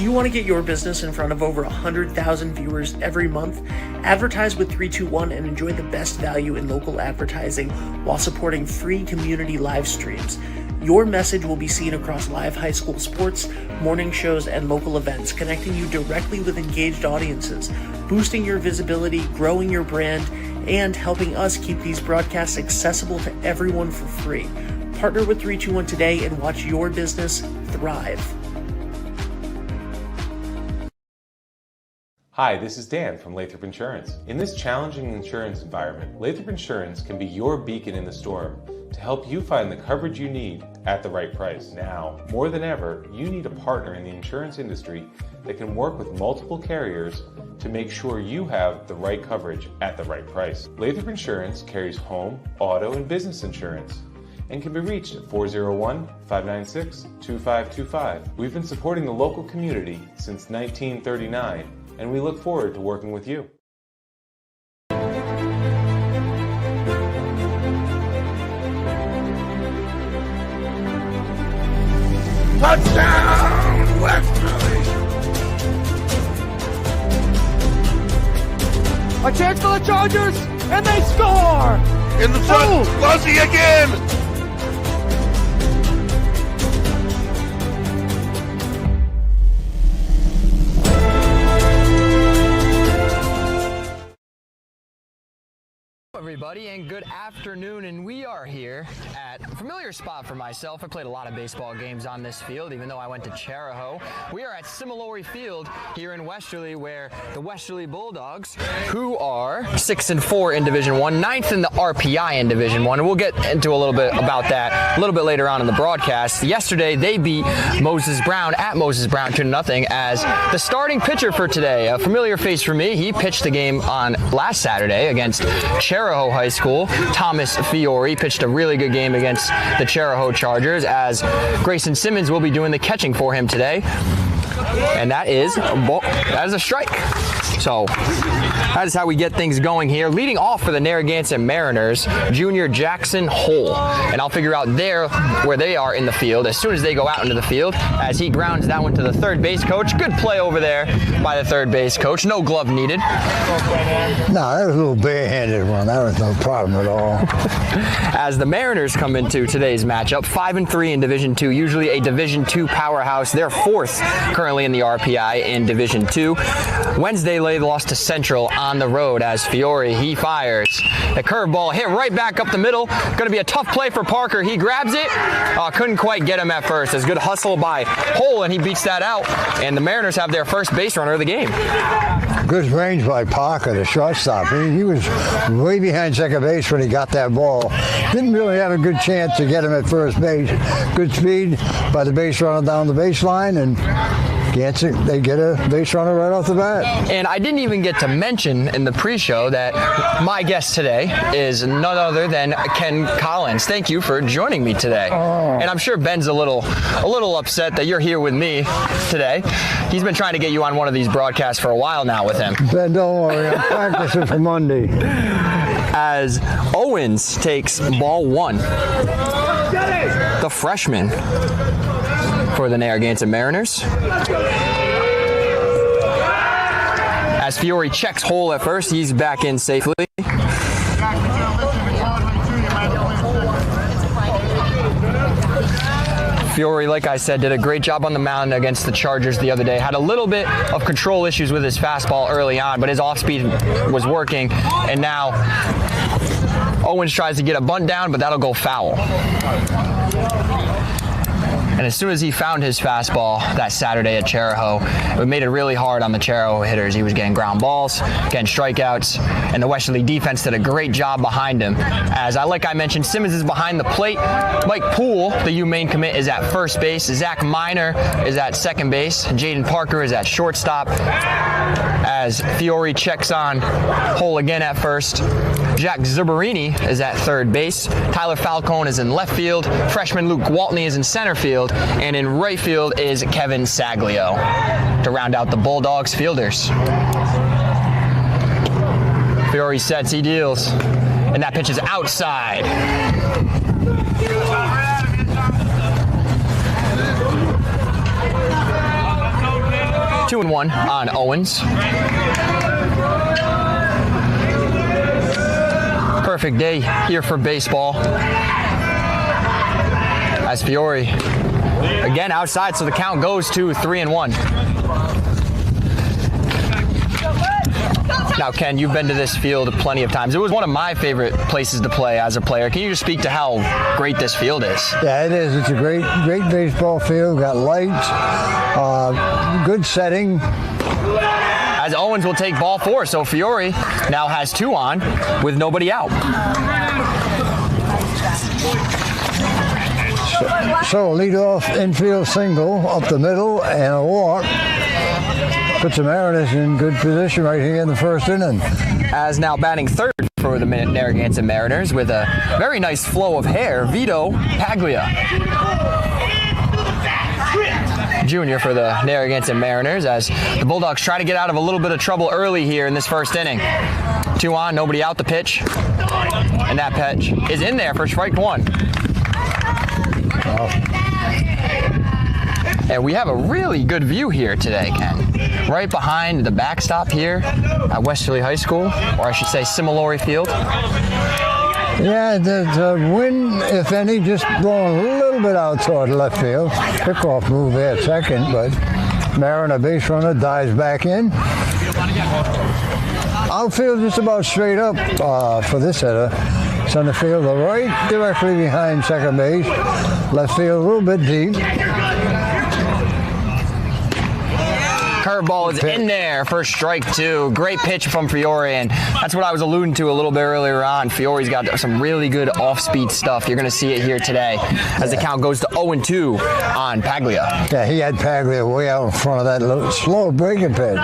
Do you want to get your business in front of over 100,000 viewers every month? Advertise with 321 and enjoy the best value in local advertising while supporting free community live streams. Your message will be seen across live high school sports, morning shows, and local events, connecting you directly with engaged audiences, boosting your visibility, growing your brand, and helping us keep these broadcasts accessible to everyone for free. Partner with 321 today and watch your business thrive. Hi, this is Dan from Lathrop Insurance. In this challenging insurance environment, Lathrop Insurance can be your beacon in the storm to help you find the coverage you need at the right price. Now, more than ever, you need a partner in the insurance industry that can work with multiple carriers to make sure you have the right coverage at the right price. Lathrop Insurance carries home, auto, and business insurance and can be reached at 401-596-2525. We've been supporting the local community since 1939, and we look forward to working with you. Touchdown, Westerly! A chance for the Chargers, and they score! In the front, Fuzzy again! Everybody, and good afternoon, and we are here at a familiar spot for myself. I played a lot of baseball games on this field, even though I went to Chariho. We are at Similori Field here in Westerly, where the Westerly Bulldogs, who are 6-4 in Division 1, 9th in the RPI in Division 1, and we'll get into a little bit about that a little bit later on in the broadcast. Yesterday, they beat Moses Brown at Moses Brown 2-0 as the starting pitcher for today. A familiar face for me. He pitched the game on last Saturday against Chariho High School. Thomas Fiore pitched a really good game against the Chariho Chargers, as Grayson Simmons will be doing the catching for him today. And that is a strike. So that is how we get things going here. Leading off for the Narragansett Mariners, junior Jackson Hull. And I'll figure out where they are in the field as soon as they go out into the field, as he grounds that one to the third base coach. Good play over there by the third base coach. No glove needed. No, that was a little barehanded one. That was no problem at all. As the Mariners come into today's matchup, 5-3 in Division 2, usually a Division 2 powerhouse. They're 4th currently in the RPI in Division 2. Wednesday, they lost to Central on the road, as Fiore, he fires. The curveball hit right back up the middle. Going to be a tough play for Parker. He grabs it. Couldn't quite get him at first. As good hustle by Hull, and he beats that out. And the Mariners have their first base runner of the game. Good range by Parker, the shortstop. He was way behind second base when he got that ball. Didn't really have a good chance to get him at first base. Good speed by the base runner down the baseline, and they get a base runner right off the bat. And I didn't even get to mention in the pre-show that my guest today is none other than Ken Collins. Thank you for joining me today. And I'm sure Ben's a little upset that you're here with me today. He's been trying to get you on one of these broadcasts for a while now with him. Ben, don't worry, I'm practicing for Monday. As Owens takes ball 1, the freshman for the Narragansett Mariners. As Fiore checks Hull at first, he's back in safely. Fiore, like I said, did a great job on the mound against the Chargers the other day. Had a little bit of control issues with his fastball early on, but his off-speed was working, and now Owens tries to get a bunt down, but that'll go foul. And as soon as he found his fastball that Saturday at Chariho, it made it really hard on the Chariho hitters. He was getting ground balls, getting strikeouts, and the Westerly defense did a great job behind him. As like I mentioned, Simmons is behind the plate. Mike Poole, the U main commit, is at first base. Zach Miner is at second base. Jaden Parker is at shortstop. As Fiore checks on Hull again at first. Jack Zuberini is at third base. Tyler Falcone is in left field. Freshman Luke Waltney is in center field. And in right field is Kevin Saglio to round out the Bulldogs fielders. Fiore sets, he deals. And that pitch is outside. 2-1 on Owens. Perfect day here for baseball. As Fiore again outside, so the count goes to 3-1. Now, Ken, you've been to this field plenty of times. It was one of my favorite places to play as a player. Can you just speak to how great this field is? Yeah, it is. It's a great baseball field. Got lights, good setting. As Owens will take ball 4, so Fiore now has 2 on with nobody out. So leadoff infield single up the middle and a walk. Puts the Mariners in good position right here in the first inning. As now batting third for the Narragansett Mariners with a very nice flow of hair, Vito Paglia. Junior for the Narragansett Mariners as the Bulldogs try to get out of a little bit of trouble early here in this first inning. 2 on, nobody out, the pitch. And that pitch is in there for strike 1. And we have a really good view here today, Ken. Right behind the backstop here at Westerly High School, or I should say Similori Field. Yeah, the wind, if any, just blowing a little bit out toward left field. Pickoff move there at second, but Mariner base runner dives back in. Outfield just about straight up for this hitter. Center field, right directly behind second base. Left field a little bit deep. Curveball is in there for strike 2. Great pitch from Fiore, and that's what I was alluding to a little bit earlier on. Fiore's got some really good off-speed stuff. You're going to see it here today as the count goes to 0-2 on Paglia. Yeah, he had Paglia way out in front of that little slow breaking pitch.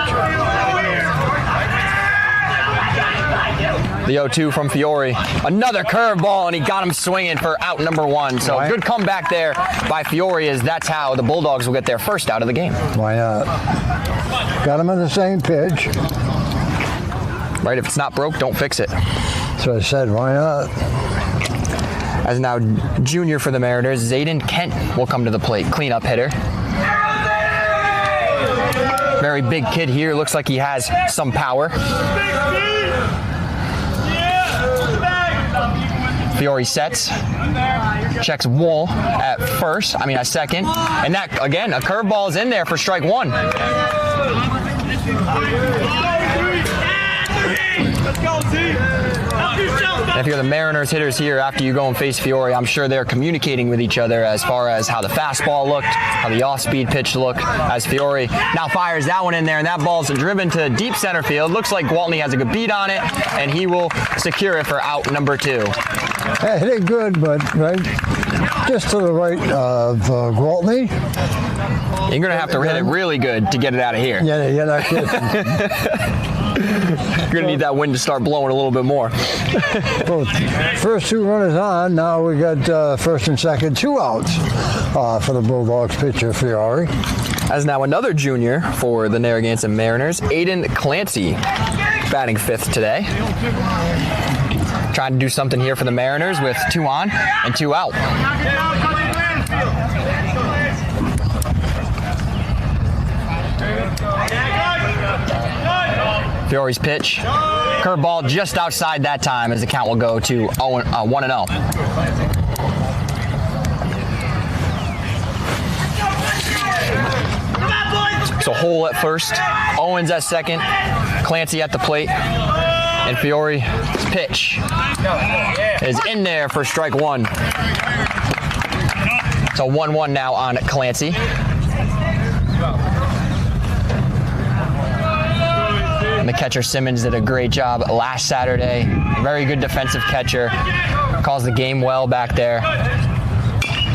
The 0-2 from Fiore. Another curveball, and he got him swinging for out number 1. So good comeback there by Fiore, as that's how the Bulldogs will get their first out of the game. Why not? Got him on the same pitch. Right, if it's not broke, don't fix it. So I said, why not? As now junior for the Mariners, Zayden Kent will come to the plate. Cleanup hitter. Very big kid here. Looks like he has some power. Fiore sets, checks Wall at second, and that, again, a curveball is in there for strike 1. And if you're the Mariners hitters here after you go and face Fiore, I'm sure they're communicating with each other as far as how the fastball looked, how the off-speed pitch looked, as Fiore now fires that one in there, and that ball's driven to deep center field. Looks like Gwaltney has a good beat on it, and he will secure it for out number 2. Yeah, hit it good, but right just to the right of Gwaltney. You're going to have to hit it really good to get it out of here. Yeah, you're not kidding. You're going to need that wind to start blowing a little bit more. Well, first 2 runners on. Now we got first and second, 2 outs for the Bulldogs pitcher, Fiore. As now another junior for the Narragansett Mariners, Aiden Clancy, batting 5th today. Trying to do something here for the Mariners with 2 on and 2 out. Fiore's pitch. Curveball just outside that time, as the count will go to 1-0. So Hole at first, Owens at second, Clancy at the plate, and Fiore's pitch is in there for strike 1. So 1-1 now on Clancy. And the catcher Simmons did a great job last Saturday. Very good defensive catcher. Calls the game well back there.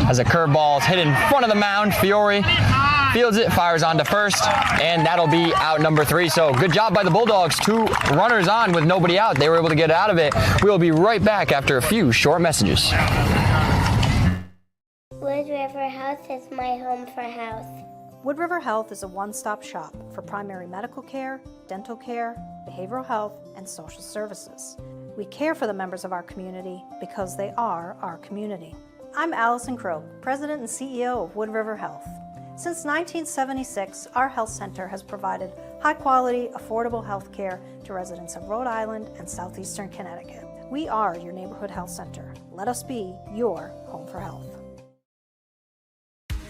As a curveball is hit in front of the mound, Fiore fields it, fires on to first, and that'll be out number 3. So good job by the Bulldogs. 2 runners on with nobody out. They were able to get out of it. We'll be right back after a few short messages. Wood River Health is my home for health. Wood River Health is a one-stop shop for primary medical care, dental care, behavioral health, and social services. We care for the members of our community because they are our community. I'm Allison Croak, President and CEO of Wood River Health. Since 1976, our health center has provided high-quality, affordable health care to residents of Rhode Island and southeastern Connecticut. We are your neighborhood health center. Let us be your home for health.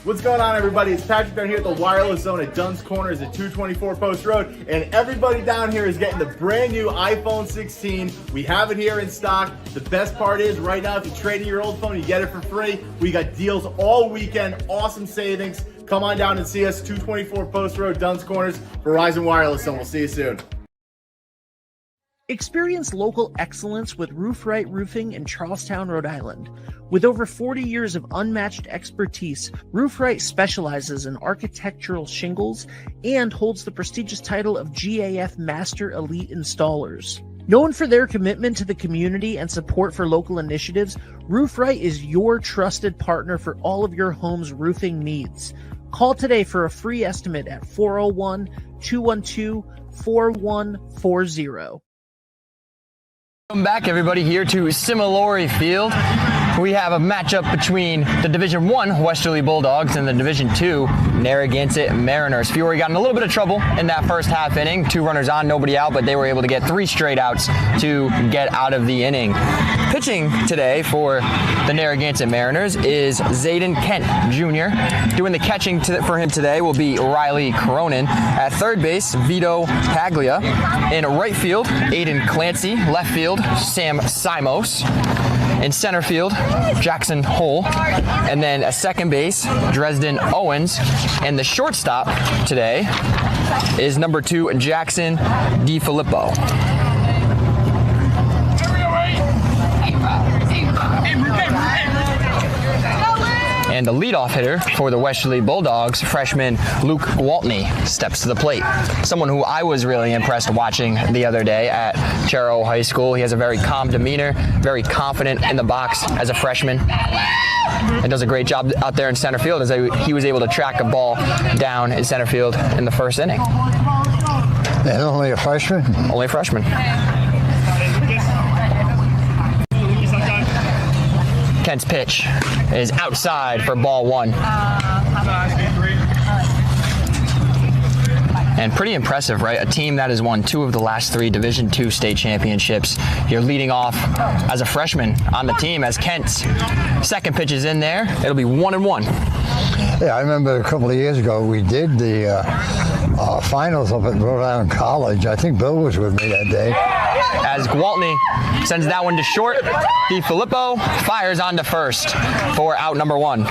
What's going on, everybody? It's Patrick down here at the Wireless Zone at Dunn's Corners at 224 Post Road, and everybody down here is getting the brand new iPhone 16. We have it here in stock. The best part is right now, if you trade in your old phone, you get it for free. We got deals all weekend, awesome savings. Come on down and see us, 224 Post Road, Dunn's Corners, Verizon Wireless Zone. We'll see you soon. Experience local excellence with Roof Right Roofing in Charlestown, Rhode Island. With over 40 years of unmatched expertise, Roof Right specializes in architectural shingles and holds the prestigious title of GAF Master Elite Installers. Known for their commitment to the community and support for local initiatives, Roof Right is your trusted partner for all of your home's roofing needs. Call today for a free estimate at 401-212-4140. Welcome back, everybody, here to Similori Field. We have a matchup between the Division I Westerly Bulldogs and the Division II Narragansett Mariners. Fiore got in a little bit of trouble in that first half inning. 2 runners on, nobody out, but they were able to get 3 straight outs to get out of the inning. Pitching today for the Narragansett Mariners is Zayden Kent Jr. Doing the catching for him today will be Riley Cronin. At third base, Vito Paglia. In right field, Aiden Clancy. Left field, Sam Simos. In center field, Jackson Hull. And then at second base, Dresden Owens. And the shortstop today is number 2, Jackson DiFilippo. And the leadoff hitter for the Westerly Bulldogs, freshman Luke Gwaltney, steps to the plate. Someone who I was really impressed watching the other day at Charo High School. He has a very calm demeanor, very confident in the box as a freshman, and does a great job out there in center field as he was able to track a ball down in center field in the first inning. And only a freshman? Only a freshman. Kent's pitch is outside for ball 1. And pretty impressive, right? A team that has won 2 of the last 3 Division II state championships. You're leading off as a freshman on the team as Kent's second pitch is in there. It'll be 1-1. Yeah, I remember a couple of years ago we did the finals up at Rhode Island College. I think Bill was with me that day. As Gwaltney sends that one to short, DiFilippo fires on to first for out number 1.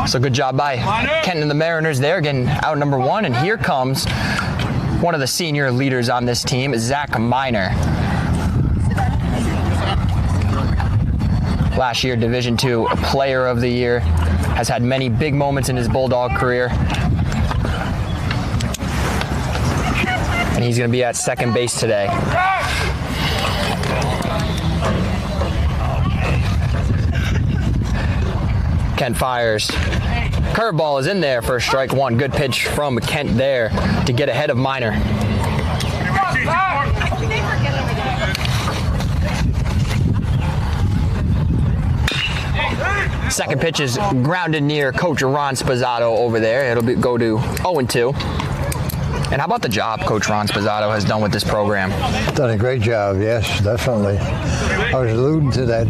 So good job by Kent and the Mariners there, getting out number 1. And here comes one of the senior leaders on this team, Zach Miner. Last year, Division II Player of the Year, has had many big moments in his Bulldog career. And he's going to be at second base today. Kent fires. Curveball is in there for strike 1. Good pitch from Kent there to get ahead of Miner. Second pitch is grounded near Coach Ron Spazzato over there. It'll go to 0-2. And how about the job Coach Ron Spazzato has done with this program? Done a great job, yes, definitely. I was alluding to that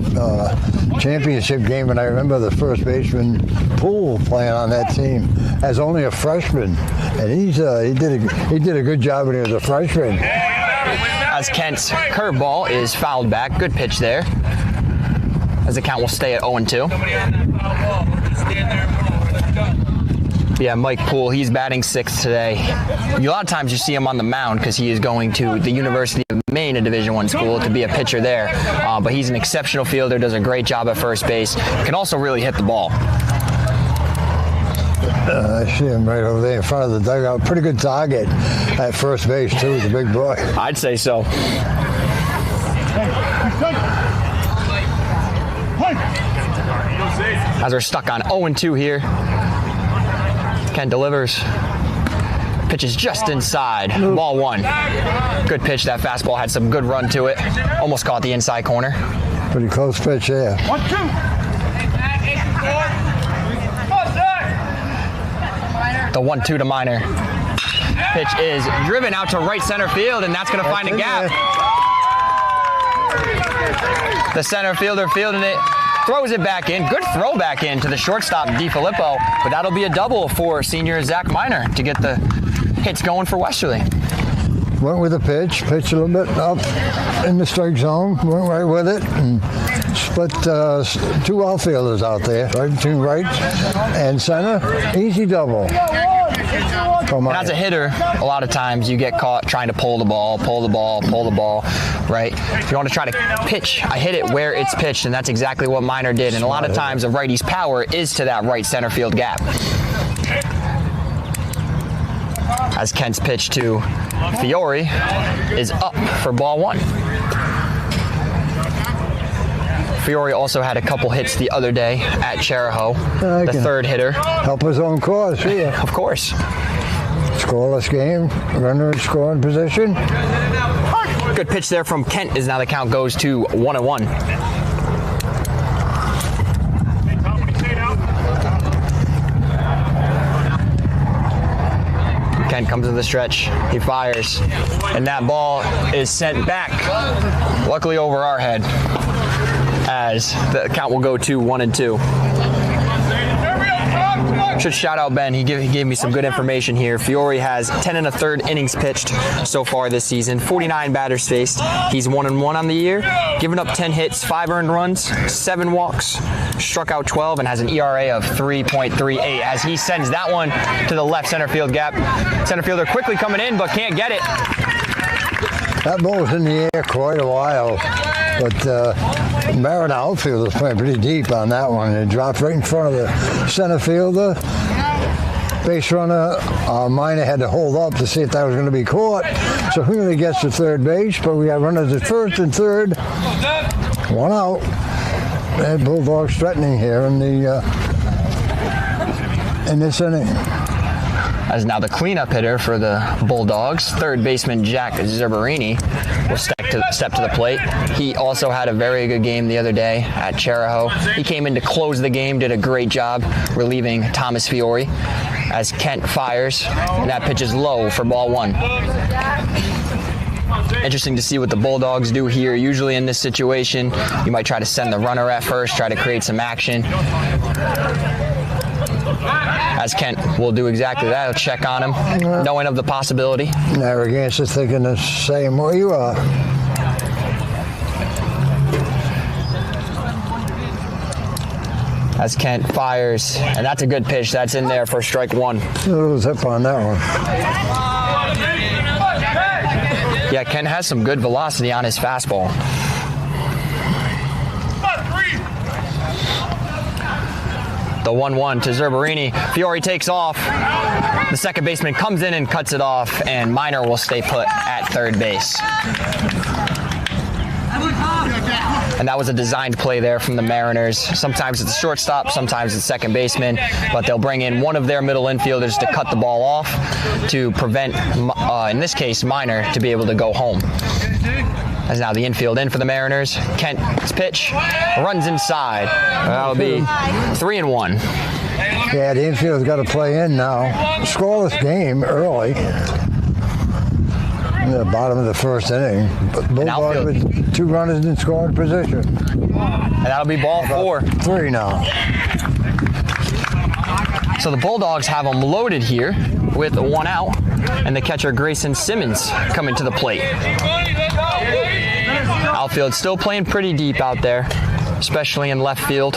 championship game, and I remember the first baseman Poole playing on that team as only a freshman, and he did a good job when he was a freshman. As Kent's curveball is fouled back, good pitch there. As the count will stay at 0-2. Yeah, Mike Poole, he's batting 6th today. A lot of times you see him on the mound because he is going to the University of Maine, a Division I school, to be a pitcher there. But he's an exceptional fielder, does a great job at first base, can also really hit the ball. I see him right over there in front of the dugout. Pretty good target at first base, too, the big boy. I'd say so. As we're stuck on 0-2 here. Kent delivers. Pitch is just inside. Ball 1. Good pitch. That fastball had some good run to it. Almost caught the inside corner. Pretty close pitch there. 1-2. The 1-2 to Minor. Pitch is driven out to right center field, and that's going to find a gap. The center fielder fielding it, throws it back in. Good throw back in to the shortstop, DiFilippo, but that'll be a double for senior Zach Minor to get the hits going for Westerly. Went with the pitch a little bit up in the strike zone, went right with it, and split two outfielders out there, right between right and center. Easy double. And as a hitter, a lot of times you get caught trying to pull the ball, right? If you want to try to pitch, I hit it where it's pitched, and that's exactly what Minor did. And a lot of times a righty's power is to that right center field gap. As Kent's pitch to Fiore is up for ball 1. Fiore also had a couple hits the other day at Charahoe, the third hitter. Help his own cause here. Of course. Scoreless game, runner in scoring position. Good pitch there from Kent as now the count goes to 1-1. Kent comes to the stretch, he fires, and that ball is sent back, luckily over our head, as the count will go to 1-2. Should shout out Ben, he gave me some good information here. Fiore has 10 1/3 innings pitched so far this season, 49 batters faced. He's 1-1 on the year, given up 10 hits, 5 earned runs, 7 walks, struck out 12, and has an ERA of 3.38 as he sends that one to the left center field gap. Center fielder quickly coming in, but can't get it. That ball was in the air quite a while, but Marin outfield was playing pretty deep on that one. It dropped right in front of the center fielder. Base runner, Minor had to hold up to see if that was going to be caught. So he really gets to third base, but we got runners at first and third. 1 out. And Bulldogs threatening here in this inning. As now the cleanup hitter for the Bulldogs, third baseman Jack Zerberini will step to the plate. He also had a very good game the other day at Charahoe. He came in to close the game, did a great job relieving Thomas Fiore as Kent fires, and that pitch is low for ball 1. Interesting to see what the Bulldogs do here. Usually in this situation, you might try to send the runner at first, try to create some action. As Kent will do exactly that. He'll check on him, knowing of the possibility. Narragansett is thinking the same way you are. As Kent fires, and that's a good pitch. That's in there for strike 1. A little zip on that one. Yeah, Kent has some good velocity on his fastball. The 1-1 to Zerberini. Fiore takes off. The second baseman comes in and cuts it off, and Minor will stay put at third base. And that was a designed play there from the Mariners. Sometimes it's the shortstop, sometimes it's second baseman, but they'll bring in one of their middle infielders to cut the ball off to prevent, in this case, Minor to be able to go home. As now the infield in for the Mariners. Kent's pitch runs inside. That'll be 3-1. Yeah, the infield's got to play in now. Scoreless game early. In the bottom of the first inning. Bulldogs with 2 runners in scoring position. And that'll be ball 4. 3 now. So the Bulldogs have them loaded here with 1 out, and the catcher Grayson Simmons coming to the plate. Outfield still playing pretty deep out there, especially in left field.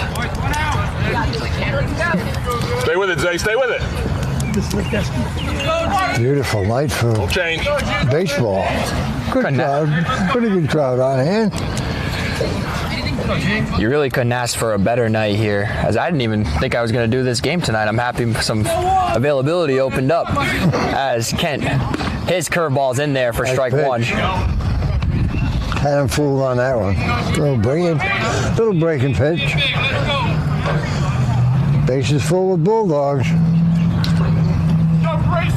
Stay with it, Zay. Stay with it. Beautiful night for baseball. Good crowd. Pretty good crowd on hand. You really couldn't ask for a better night here, as I didn't even think I was going to do this game tonight. I'm happy some availability opened up as Kent, his curveball's in there for strike 1. Had him fooled on that one. Little breaking pitch. Bases full with Bulldogs.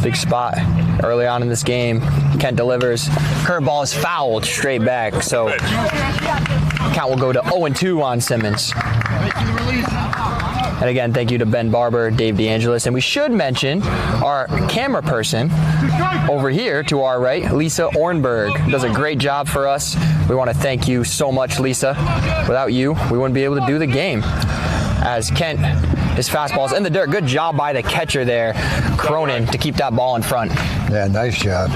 Big spot early on in this game. Kent delivers. Curveball is fouled straight back, so count will go to 0-2 on Simmons. And again, thank you to Ben Barber, Dave DeAngelis, and we should mention our camera person over here to our right, Lisa Ornberg, does a great job for us. We want to thank you so much, Lisa. Without you, we wouldn't be able to do the game. As Kent, his fastball's in the dirt. Good job by the catcher there, Cronin, to keep that ball in front. Yeah, nice job.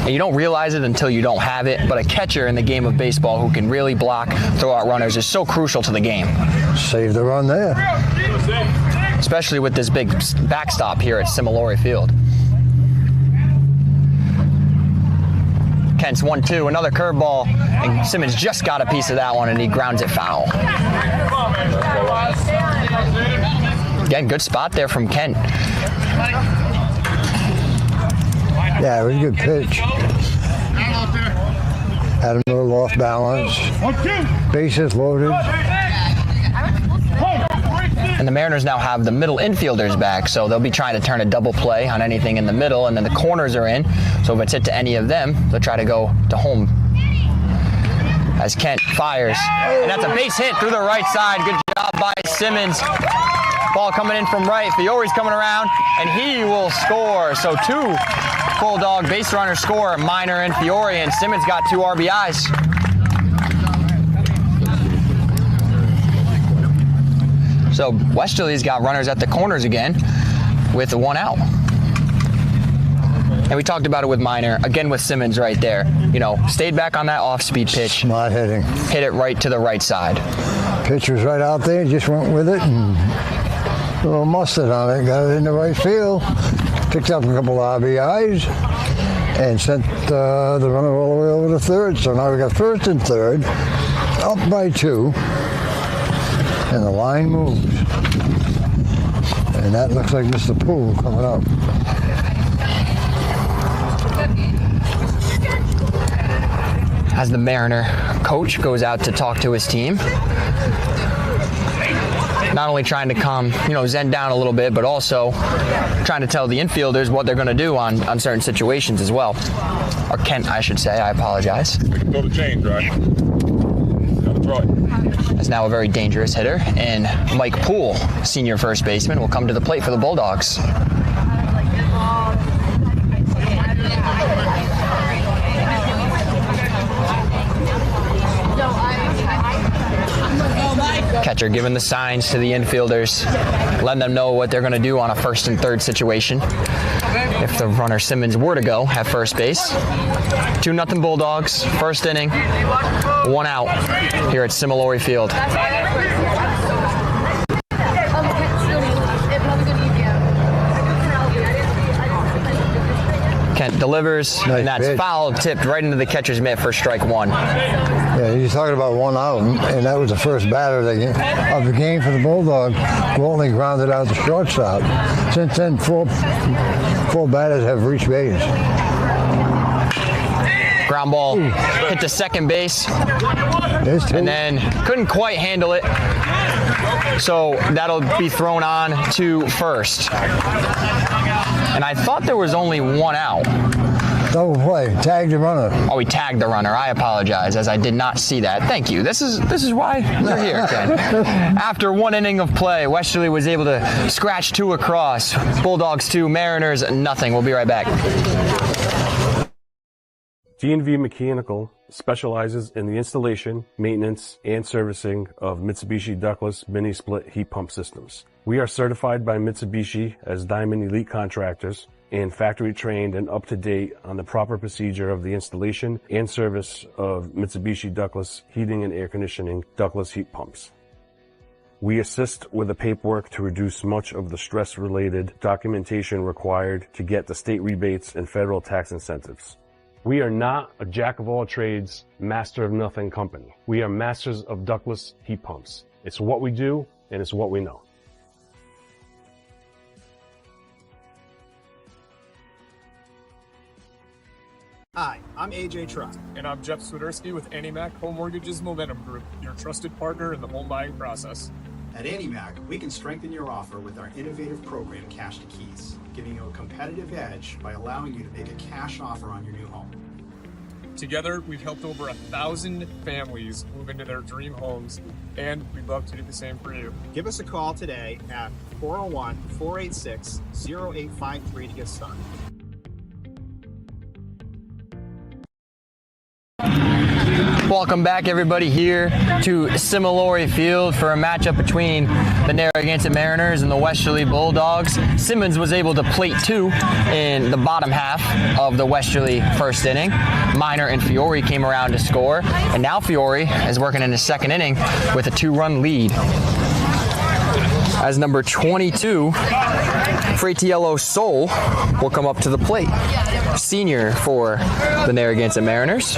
And you don't realize it until you don't have it, but a catcher in the game of baseball who can really block, throw out runners is so crucial to the game. Save the run there. Especially with this big backstop here at Similori Field. Kent's 1-2, another curveball, and Simmons just got a piece of that one, and he grounds it foul. Again, good spot there from Kent. Yeah, it was a good pitch. Had him a little off balance. Bases loaded. And the Mariners now have the middle infielders back, so they'll be trying to turn a double play on anything in the middle, and then the corners are in. So if it's hit to any of them, they'll try to go to home. As Kent fires, and that's a base hit through the right side. Good job by Simmons. Ball coming in from right. Fiori's coming around, and he will score. So 2 Bulldog base runners score, Minor and Fiori, and Simmons got 2 RBIs. So Westerly's got runners at the corners again with 1 out. And we talked about it with Minor, again with Simmons right there. You know, stayed back on that off-speed pitch. Smart hitting. Hit it right to the right side. Pitch was right out there, just went with it, and a little mustard on it, got it in the right field. Picked up a couple of RBIs and sent the runner all the way over to third. So now we got first and third, up by 2, and the line moves. And that looks like Mr. Poole coming up. As the Mariner coach goes out to talk to his team, not only trying to calm, zen down a little bit, but also trying to tell the infielders what they're going to do on certain situations as well. Or Kent, I should say. I apologize. We can throw the change, right? Gotta throw it. That's now a very dangerous hitter, and Mike Poole, senior first baseman, will come to the plate for the Bulldogs. Catcher giving the signs to the infielders, letting them know what they're going to do on a first and third situation. If the runner Simmons were to go at first base. 2-0 Bulldogs, first inning, 1 out here at Similori Field. Kent delivers, nice and that's pitch. foul, tipped right into the catcher's mitt for strike 1. Yeah, he's talking about 1 out, and that was the first batter of the game for the Bulldogs. Gwaltney grounded out the shortstop. Since then, four batters have reached base. Ground ball hit to second base, and then couldn't quite handle it. So that'll be thrown on to first. And I thought there was only 1 out. Double play, tagged the runner. Oh, he tagged the runner. I apologize, as I did not see that. Thank you. This is why we're here, Ken. After 1 inning of play, Westerly was able to scratch 2 across. Bulldogs 2, Mariners nothing. We'll be right back. D&V Mechanical specializes in the installation, maintenance, and servicing of Mitsubishi ductless mini-split heat pump systems. We are certified by Mitsubishi as Diamond Elite Contractors and factory trained and up to date on the proper procedure of the installation and service of Mitsubishi ductless heating and air conditioning ductless heat pumps. We assist with the paperwork to reduce much of the stress-related documentation required to get the state rebates and federal tax incentives. We are not a jack-of-all-trades, master-of-nothing company. We are masters of ductless heat pumps. It's what we do, and it's what we know. Hi, I'm AJ Truck. And I'm Jeff Swiderski with AnnieMac Home Mortgage's Momentum Group, your trusted partner in the home buying process. At AnnieMac, we can strengthen your offer with our innovative program, Cash to Keys, giving you a competitive edge by allowing you to make a cash offer on your new home. Together, we've helped over 1,000 families move into their dream homes, and we'd love to do the same for you. Give us a call today at 401-486-0853 to get started. Welcome back, everybody, here to Similori Field for a matchup between the Narragansett Mariners and the Westerly Bulldogs. Simmons was able to plate 2 in the bottom half of the Westerly first inning. Minor and Fiore came around to score, and now Fiore is working in his second inning with a 2-run lead. As number 22, Fratiello Sol will come up to the plate. Senior for the Narragansett Mariners.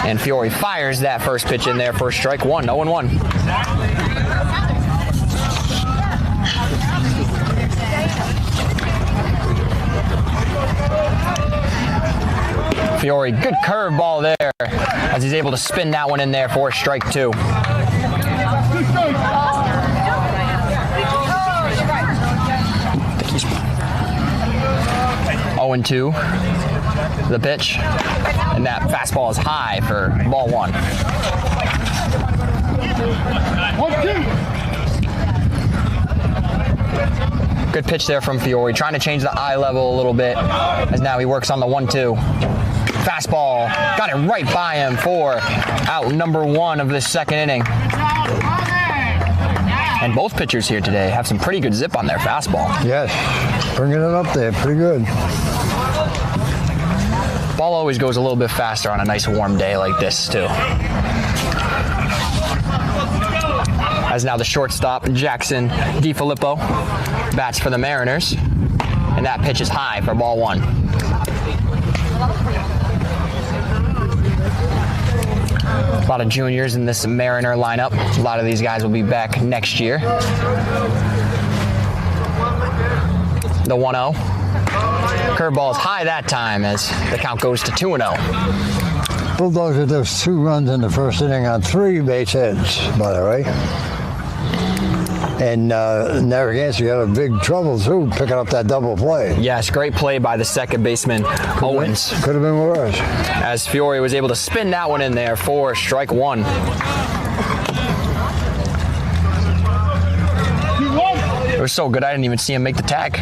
And Fiore fires that first pitch in there for strike 1, 0-1. Fiore, good curveball there as he's able to spin that one in there for strike 2. 0-2, the pitch, and that fastball is high for ball 1. Good pitch there from Fiore, trying to change the eye level a little bit as now he works on the 1-2. Fastball, got it right by him for out number 1 of this second inning. And both pitchers here today have some pretty good zip on their fastball. Yes, bringing it up there, pretty good. Ball always goes a little bit faster on a nice warm day like this, too. As now the shortstop, Jackson DiFilippo, bats for the Mariners. And that pitch is high for ball 1. A lot of juniors in this Mariner lineup. A lot of these guys will be back next year. The 1-0. Curveball is high that time as the count goes to 2-0. Bulldogs with those 2 runs in the first inning on 3 base hits, by the way. And Narragansett had a big trouble, too, picking up that double play. Yes, great play by the second baseman, Owens. Could have been worse. As Fiore was able to spin that one in there for strike 1. It was so good, I didn't even see him make the tag.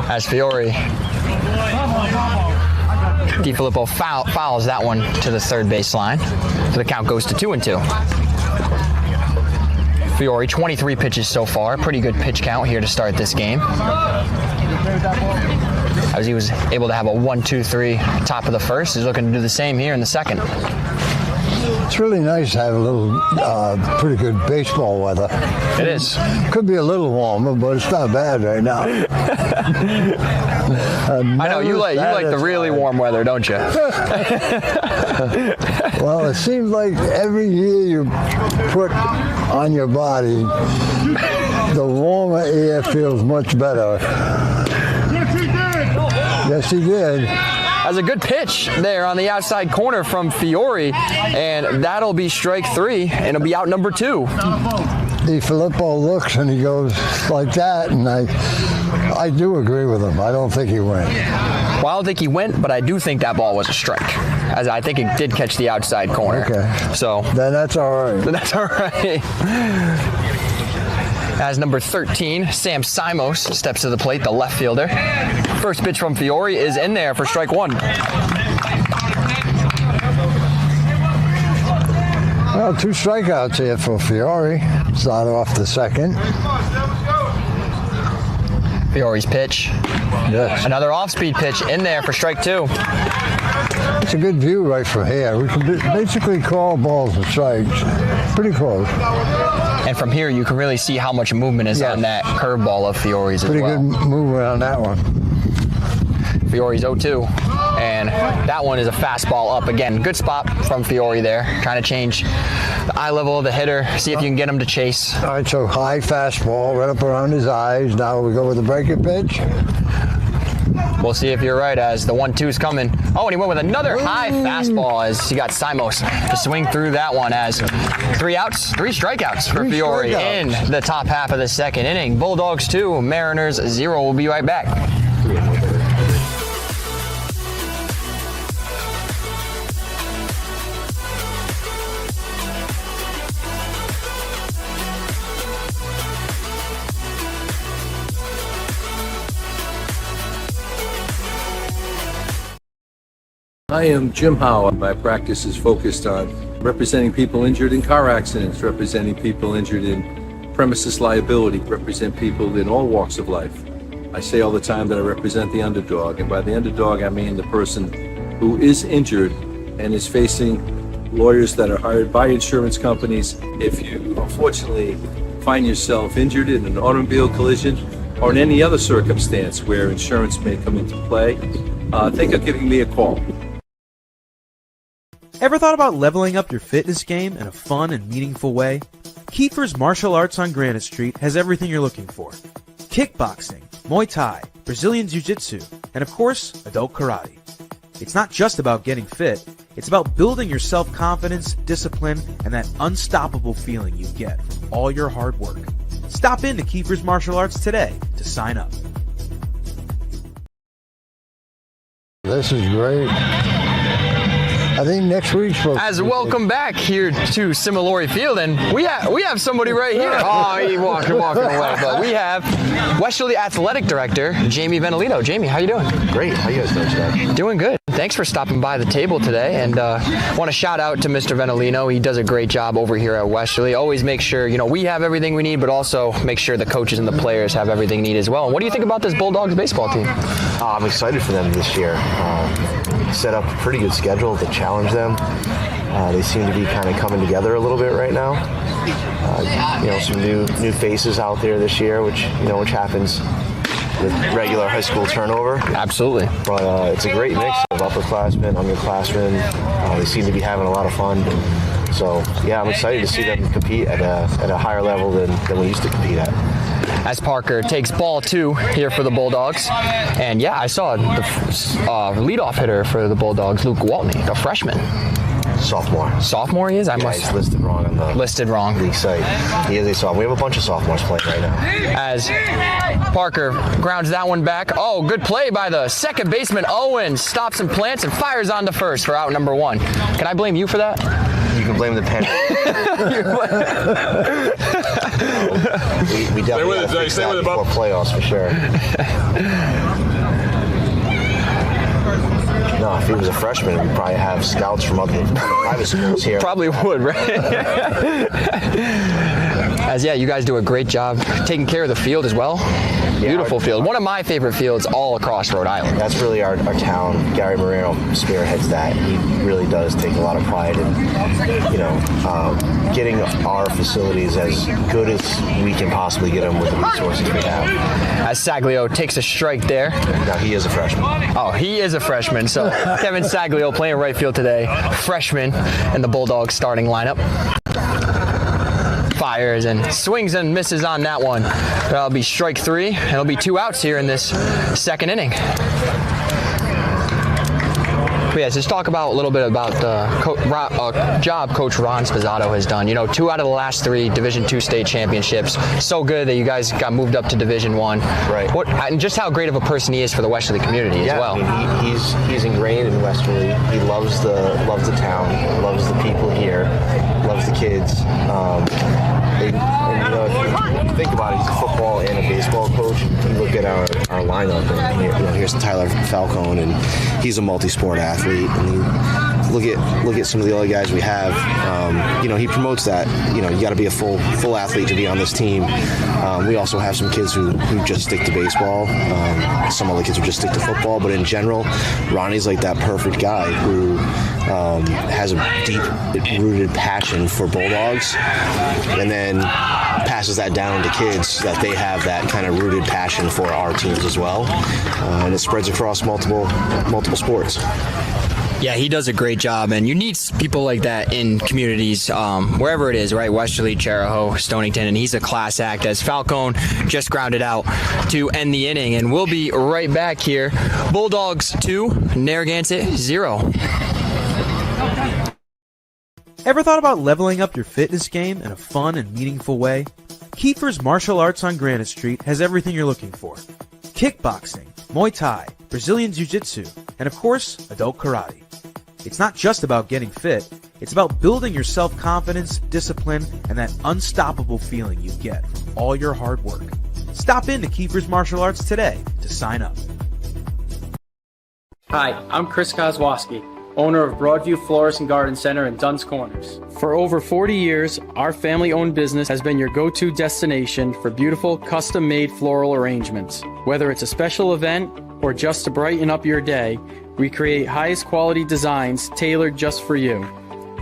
As Fiore, DiFilippo fouls that one to the third baseline. So the count goes to 2-2. Fiore, 23 pitches so far. Pretty good pitch count here to start this game. As he was able to have a 1-2-3 top of the first, he's looking to do the same here in the second. It's really nice to have a little pretty good baseball weather. It is. Could be a little warmer, but it's not bad right now. I know you like the really warm weather, don't you? Well, it seems like every year you put on your body, the warmer air feels much better. Yes, he did. Has a good pitch there on the outside corner from Fiore, and that'll be strike 3, and it'll be out number 2. DiFilippo looks and he goes like that, and I do agree with him. I don't think he went. Well, I don't think he went, but I do think that ball was a strike, as I think it did catch the outside corner. Okay. So then that's all right. Then that's all right. As number 13, Sam Simos steps to the plate, the left fielder. First pitch from Fiore is in there for strike 1. Well, 2 strikeouts here for Fiore. Start off the second. Fiore's pitch. Yes. Another off-speed pitch in there for strike 2. It's a good view right from here. We can basically call balls and strikes. Pretty close. And from here, you can really see how much movement is on that curveball of Fiore's as well. Pretty good movement on that one. Fiore's 0-2. And that one is a fastball up again. Good spot from Fiore there. Trying to change the eye level of the hitter. See if you can get him to chase. All right, so high fastball right up around his eyes. Now we go with the breaking pitch. We'll see if you're right as the 1-2's coming. Oh, and he went with another high fastball as he got Simos to swing through that one as 3 strikeouts for Fiore in the top half of the second inning. Bulldogs 2, Mariners 0. We'll be right back. I am Jim Howe. My practice is focused on representing people injured in car accidents, representing people injured in premises liability, represent people in all walks of life. I say all the time that I represent the underdog, and by the underdog I mean the person who is injured and is facing lawyers that are hired by insurance companies. If you unfortunately find yourself injured in an automobile collision or in any other circumstance where insurance may come into play, think of giving me a call. Ever thought about leveling up your fitness game in a fun and meaningful way? Kiefer's Martial Arts on Granite Street has everything you're looking for. Kickboxing, Muay Thai, Brazilian Jiu-Jitsu, and of course, adult karate. It's not just about getting fit, it's about building your self-confidence, discipline, and that unstoppable feeling you get from all your hard work. Stop in to Kiefer's Martial Arts today to sign up. This is great. I think next week's supposed As welcome back here to Similori Field, and we have somebody right here. Oh, he walking away. But we have Westerly Athletic Director Jamie Venolino. Jamie, how you doing? Great. How you guys doing today? Doing good. Thanks for stopping by the table today, and want to shout out to Mr. Venolino. He does a great job over here at Westerly. Always make sure we have everything we need, but also make sure the coaches and the players have everything they need as well. And what do you think about this Bulldogs baseball team? I'm excited for them this year. Set up a pretty good schedule to challenge them. They seem to be kind of coming together a little bit right now. Some new faces out there this year, which happens with regular high school turnover. Absolutely. But it's a great mix of upperclassmen, underclassmen. They seem to be having a lot of fun. So yeah, I'm excited to see them compete at a higher level than we used to compete at. As Parker takes ball 2 here for the Bulldogs. And yeah, I saw the leadoff hitter for the Bulldogs, Luke Waltney, the freshman. Sophomore he is? He's listed wrong on the league site. He is a sophomore. We have a bunch of sophomores playing right now. As Parker grounds that one back. Oh, good play by the second baseman, Owens. Stops and plants and fires on to first for out number 1. Can I blame you for that? You can blame the pen. we definitely got to fix that before playoffs for sure. No, if he was a freshman, we'd probably have scouts from other private schools here. Probably would, right? As you guys do a great job taking care of the field as well. Beautiful field. One of my favorite fields all across Rhode Island. That's really our town. Gary Moreno spearheads that. He really does take a lot of pride in, getting our facilities as good as we can possibly get them with the resources we have. As Saglio takes a strike there. Now he is a freshman. Oh, he is a freshman. So Kevin Saglio playing right field today. Freshman in the Bulldogs starting lineup. Fires and swings and misses on that one. That'll be strike 3, and it'll be 2 outs here in this second inning. But yeah, just talk about a little bit about the job Coach Ron Spizzato has done. 2 out of the last 3 Division II state championships. So good that you guys got moved up to Division I. Right. And just how great of a person he is for the Westerly community as well. I mean, he's ingrained in Westerly. He loves the town, loves the people here, loves the kids. If you think about it, he's a football and a baseball coach. You look at our lineup, and here's Tyler Falcone, and he's a multi-sport athlete. And you look at some of the other guys we have. He promotes that. You got to be a full athlete to be on this team. We also have some kids who just stick to baseball. Some other kids who just stick to football. But in general, Ronnie's like that perfect guy who has a deep-rooted passion for Bulldogs, and then passes that down to kids that they have that kind of rooted passion for our teams as well, and it spreads across multiple sports. Yeah, he does a great job, and you need people like that in communities, wherever it is, right? Westerly, Charahoe, Stonington, and he's a class act as Falcone just grounded out to end the inning. And we'll be right back here. Bulldogs 2, Narragansett 0. Ever thought about leveling up your fitness game in a fun and meaningful way? Kiefer's Martial Arts on Granite Street has everything you're looking for. Kickboxing, Muay Thai, Brazilian Jiu-Jitsu, and of course, adult karate. It's not just about getting fit, it's about building your self-confidence, discipline, and that unstoppable feeling you get from all your hard work. Stop into Kiefer's Martial Arts today to sign up. Hi, I'm Chris Kozłowski, owner of Broadview Florist and Garden Center in Duns Corners. For over 40 years, our family-owned business has been your go-to destination for beautiful, custom-made floral arrangements. Whether it's a special event or just to brighten up your day, we create highest quality designs tailored just for you.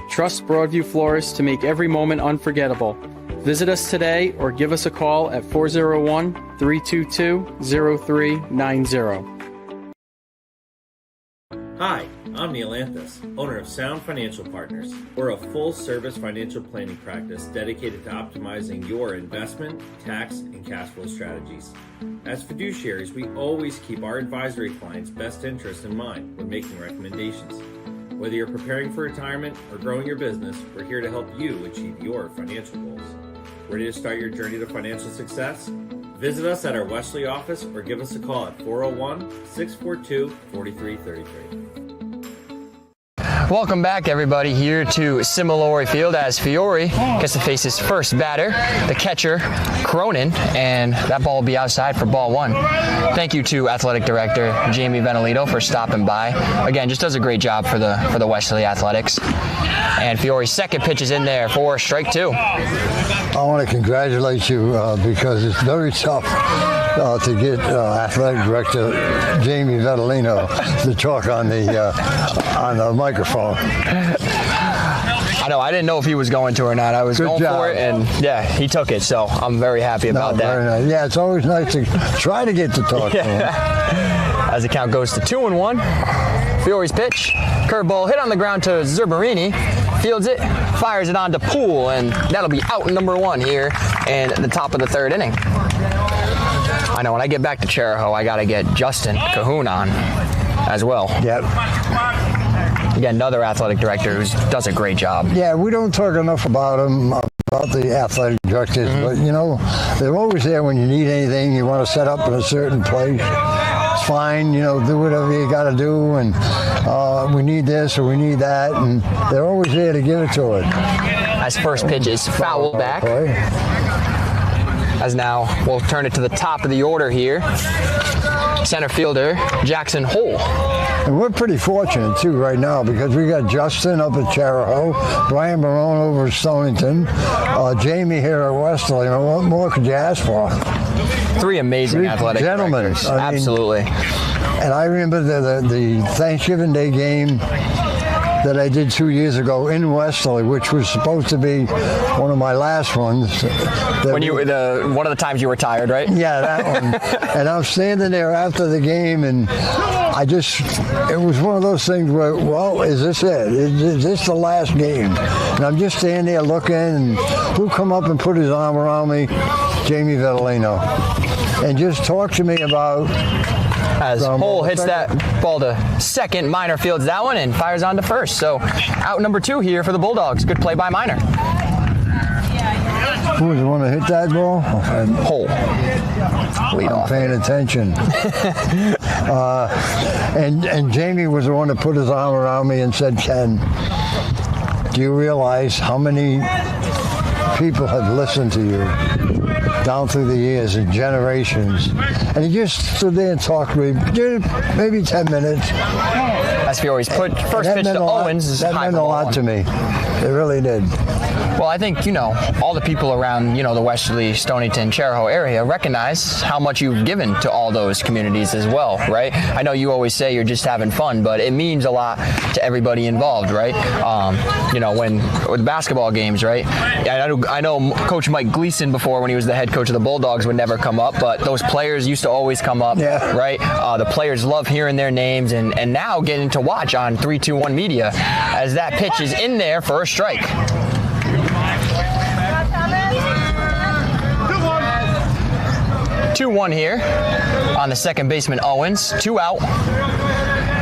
Trust Broadview Florists to make every moment unforgettable. Visit us today or give us a call at 401-322-0390. Hi, I'm Neil Anthus, owner of Sound Financial Partners. We're a full-service financial planning practice dedicated to optimizing your investment, tax, and cash flow strategies. As fiduciaries, we always keep our advisory clients' best interests in mind when making recommendations. Whether you're preparing for retirement or growing your business, we're here to help you achieve your financial goals. Ready to start your journey to financial success? Visit us at our Westerly office or give us a call at 401-642-4333. Welcome back, everybody, here to Similori Field as Fiore gets to face his first batter, the catcher, Cronin, and that ball will be outside for ball one. Thank you to Athletic Director Jamie Venolito for stopping by. Again, just does a great job for the Westerly Athletics. And Fiore's second pitch is in there for strike two. I want to congratulate you because it's very tough to get Athletic Director Jamie Venolito to talk on the microphone. I know, I didn't know if he was going to or not. I was going for it, and yeah, he took it, so I'm very happy about that. Very nice. Yeah, it's always nice to try to get to talk to him. As the count goes to 2-1, Fiore's pitch, curveball hit on the ground to Zerberini, fields it, fires it on to Poole, and that'll be out number one here in the top of the third inning. I know, when I get back to Charahoe, I got to get Justin Cahoon on as well. Yep. Again, another athletic director who does a great job. Yeah, we don't talk enough about him, about the athletic directors, but you know, they're always there when you need anything, you want to set up in a certain place. It's fine, you know, do whatever you got to do, and we need this or we need that, and they're always there to give it to it. As first pitch is foul back. As now we'll turn it to the top of the order here. Center fielder Jackson Hole. And we're pretty fortunate too right now because we got Justin up at Charahoe, Brian Barone over at Stonington, Jamie here at Westerly. You know, what more could you ask for? Three amazing athletic gentlemen. Absolutely. And I remember the Thanksgiving Day game that I did 2 years ago in Westerly, which was supposed to be one of my last ones. When you one of the times you were tired, right? Yeah, that one. And I'm standing there after the game, and it was one of those things where, well, is this it? Is this the last game? And I'm just standing there looking, and who come up and put his arm around me? Jamie Venolito. And just talk to me about... As Hole hits that ball to second, Minor fields that one and fires on to first. So out number two here for the Bulldogs. Good play by Minor. Who was the one that hit that ball? Hole. I'm paying attention. And Jamie was the one that put his arm around me and said, Ken, do you realize how many people have listened to you down through the years and generations? And he just stood there and talked with me, maybe 10 minutes. As Fiore's first pitch to Owens. That meant a lot to me. It really did. Well, I think, all the people around, the Westerly, Stonington, Charahoe area recognize how much you've given to all those communities as well, right? I know you always say you're just having fun, but it means a lot to everybody involved, right? When with basketball games, right? I know Coach Mike Gleason before, when he was the head coach of the Bulldogs, would never come up, but those players used to always come up, right? The players love hearing their names and now getting to watch on 3-2-1 media as that pitch is in there for a strike. 2-1 here on the second baseman Owens, 2 out.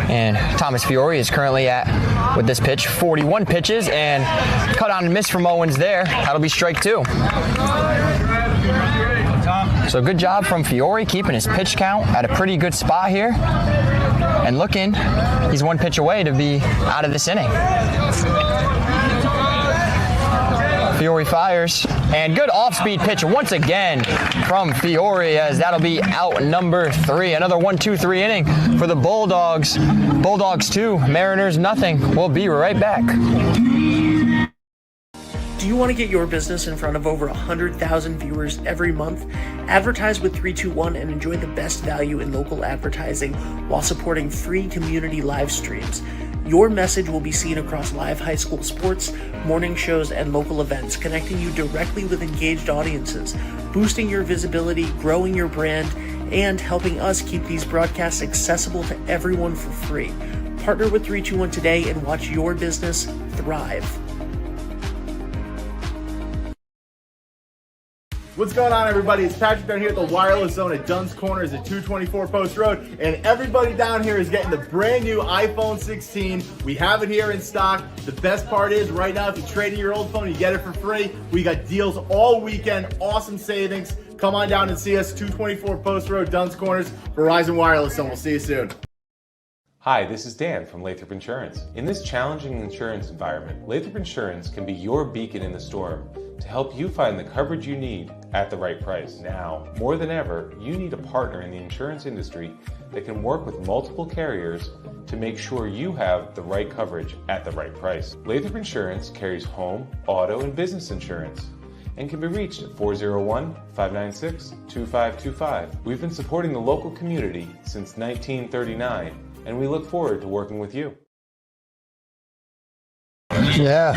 And Thomas Fiore is currently at, with this pitch, 41 pitches, and cut on and miss from Owens there. That'll be strike 2. So good job from Fiore keeping his pitch count at a pretty good spot here. And looking, he's 1 pitch away to be out of this inning. Fiore fires, and good off-speed pitch once again from Fiore, as that'll be out number 3. Another 1-2-3 inning for the Bulldogs. Bulldogs 2, Mariners nothing. We'll be right back. Do you want to get your business in front of over 100,000 viewers every month? Advertise with 321 and enjoy the best value in local advertising while supporting free community live streams. Your message will be seen across live high school sports, morning shows, and local events, connecting you directly with engaged audiences, boosting your visibility, growing your brand, and helping us keep these broadcasts accessible to everyone for free. Partner with 321 today and watch your business thrive. What's going on, everybody? It's Patrick down here at the Wireless Zone at Dunn's Corners at 224 Post Road, and everybody down here is getting the brand new iPhone 16. We have it here in stock. The best part is, right now, if you trade in your old phone, you get it for free. We got deals all weekend, awesome savings. Come on down and see us, 224 Post Road, Dunn's Corners, Verizon Wireless Zone. We'll see you soon. Hi, this is Dan from Lathrop Insurance. In this challenging insurance environment, Lathrop Insurance can be your beacon in the storm to help you find the coverage you need at the right price. Now, more than ever, you need a partner in the insurance industry that can work with multiple carriers to make sure you have the right coverage at the right price. Lathrop Insurance carries home, auto, and business insurance and can be reached at 401-596-2525. We've been supporting the local community since 1939, and we look forward to working with you. Yeah.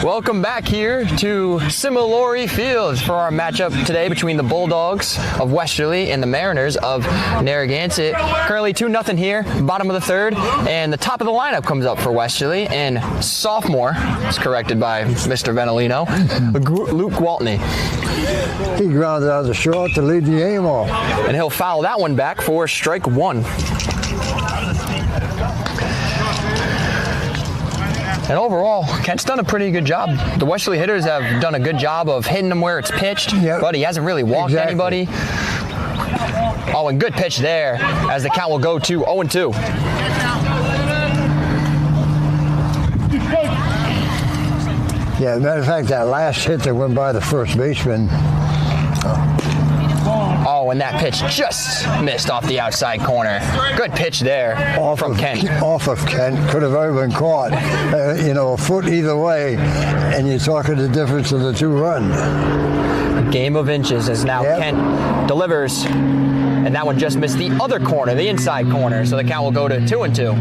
Welcome back here to Similori Field for our matchup today between the Bulldogs of Westerly and the Mariners of Narragansett. Currently 2-0 here, bottom of the third, and the top of the lineup comes up for Westerly, and sophomore is corrected by Mr. Venolino, Luke Waltney. He grounded out the short to lead the game off. And he'll foul that one back for strike 1. And overall, Kent's done a pretty good job. The Westerly hitters have done a good job of hitting him where it's pitched, but he hasn't really walked anybody. Oh, and good pitch there, as the count will go to 0-2. Yeah, as a matter of fact, that last hit that went by the first baseman. Oh, and that pitch just missed off the outside corner. Good pitch there from Kent. Off of Kent. Could have ever been caught. A foot either way, and you're talking the difference of the 2 runs. Game of inches as now Kent delivers, and that one just missed the other corner, the inside corner, so the count will go to 2-2.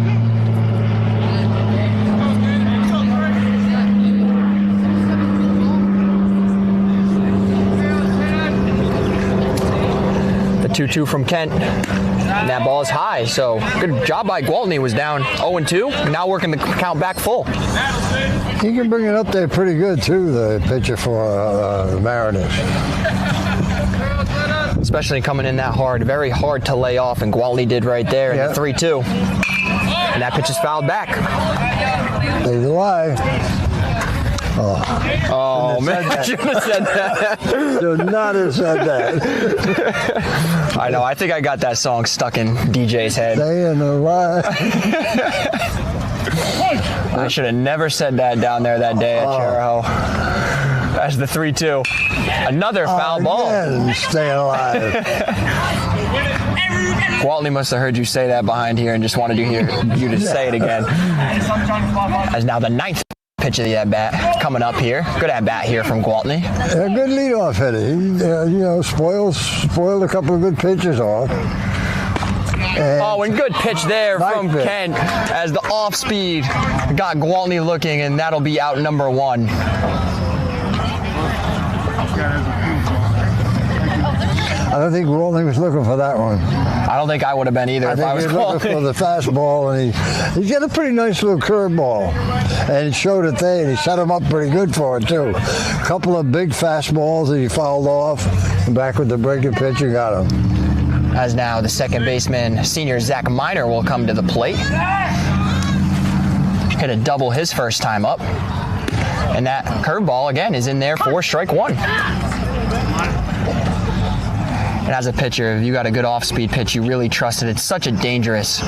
The 2-2 from Kent. And that ball is high, so good job by Gwaltney. Was down 0-2, now working the count back full. He can bring it up there pretty good, too, the pitcher for the Mariners. Especially coming in that hard, very hard to lay off, and Gwaltney did right there in the 3-2. And that pitch is fouled back. Leave the line. Oh man, I shouldn't have said that. Should not have said that. I know, I think I got that song stuck in DJ's head. Staying alive. I should have never said that down there that day at Charahoe. That's the 3-2. Another foul ball. Staying alive. Gwaltney must have heard you say that behind here and just wanted you to say it again. As now the 9th pitch of the at-bat coming up here. Good at-bat here from Gwaltney. A good leadoff hitter. He, spoiled a couple of good pitches off. And good pitch there from Kent as the off-speed got Gwaltney looking, and that'll be out number 1. I don't think Gwaltney was looking for that one. I don't think I would have been either if I was looking for the fastball, and he's got a pretty nice little curveball, and it showed it there, and he set him up pretty good for it too. A couple of big fastballs that he fouled off, and back with the breaking pitch, and got him. As now the second baseman, senior Zach Miner, will come to the plate. Hit a double his first time up, and that curveball again is in there for strike 1. And as a pitcher, if you got a good off-speed pitch, you really trust it. It's such a dangerous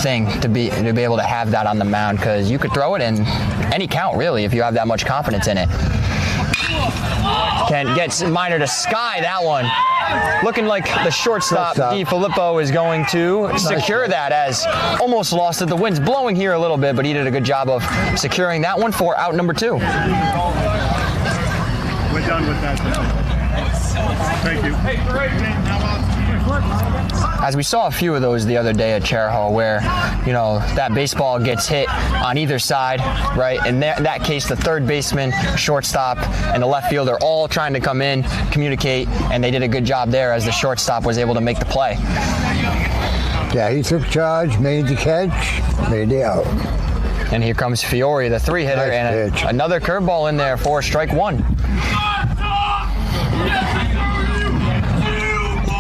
thing to be able to have that on the mound, because you could throw it in any count, really, if you have that much confidence in it. Kent gets Miner to sky that one. Looking like the shortstop, DiFilippo, is going to secure that, as almost lost it. The wind's blowing here a little bit, but he did a good job of securing that one for out number 2. We're done with that. Thank you. As we saw a few of those the other day at Charahoe, where, that baseball gets hit on either side, right? In that case, the third baseman, shortstop, and the left fielder all trying to come in, communicate, and they did a good job there as the shortstop was able to make the play. Yeah, he took charge, made the catch, made the out. And here comes Fiore, the 3-hitter, and another curveball in there for strike 1.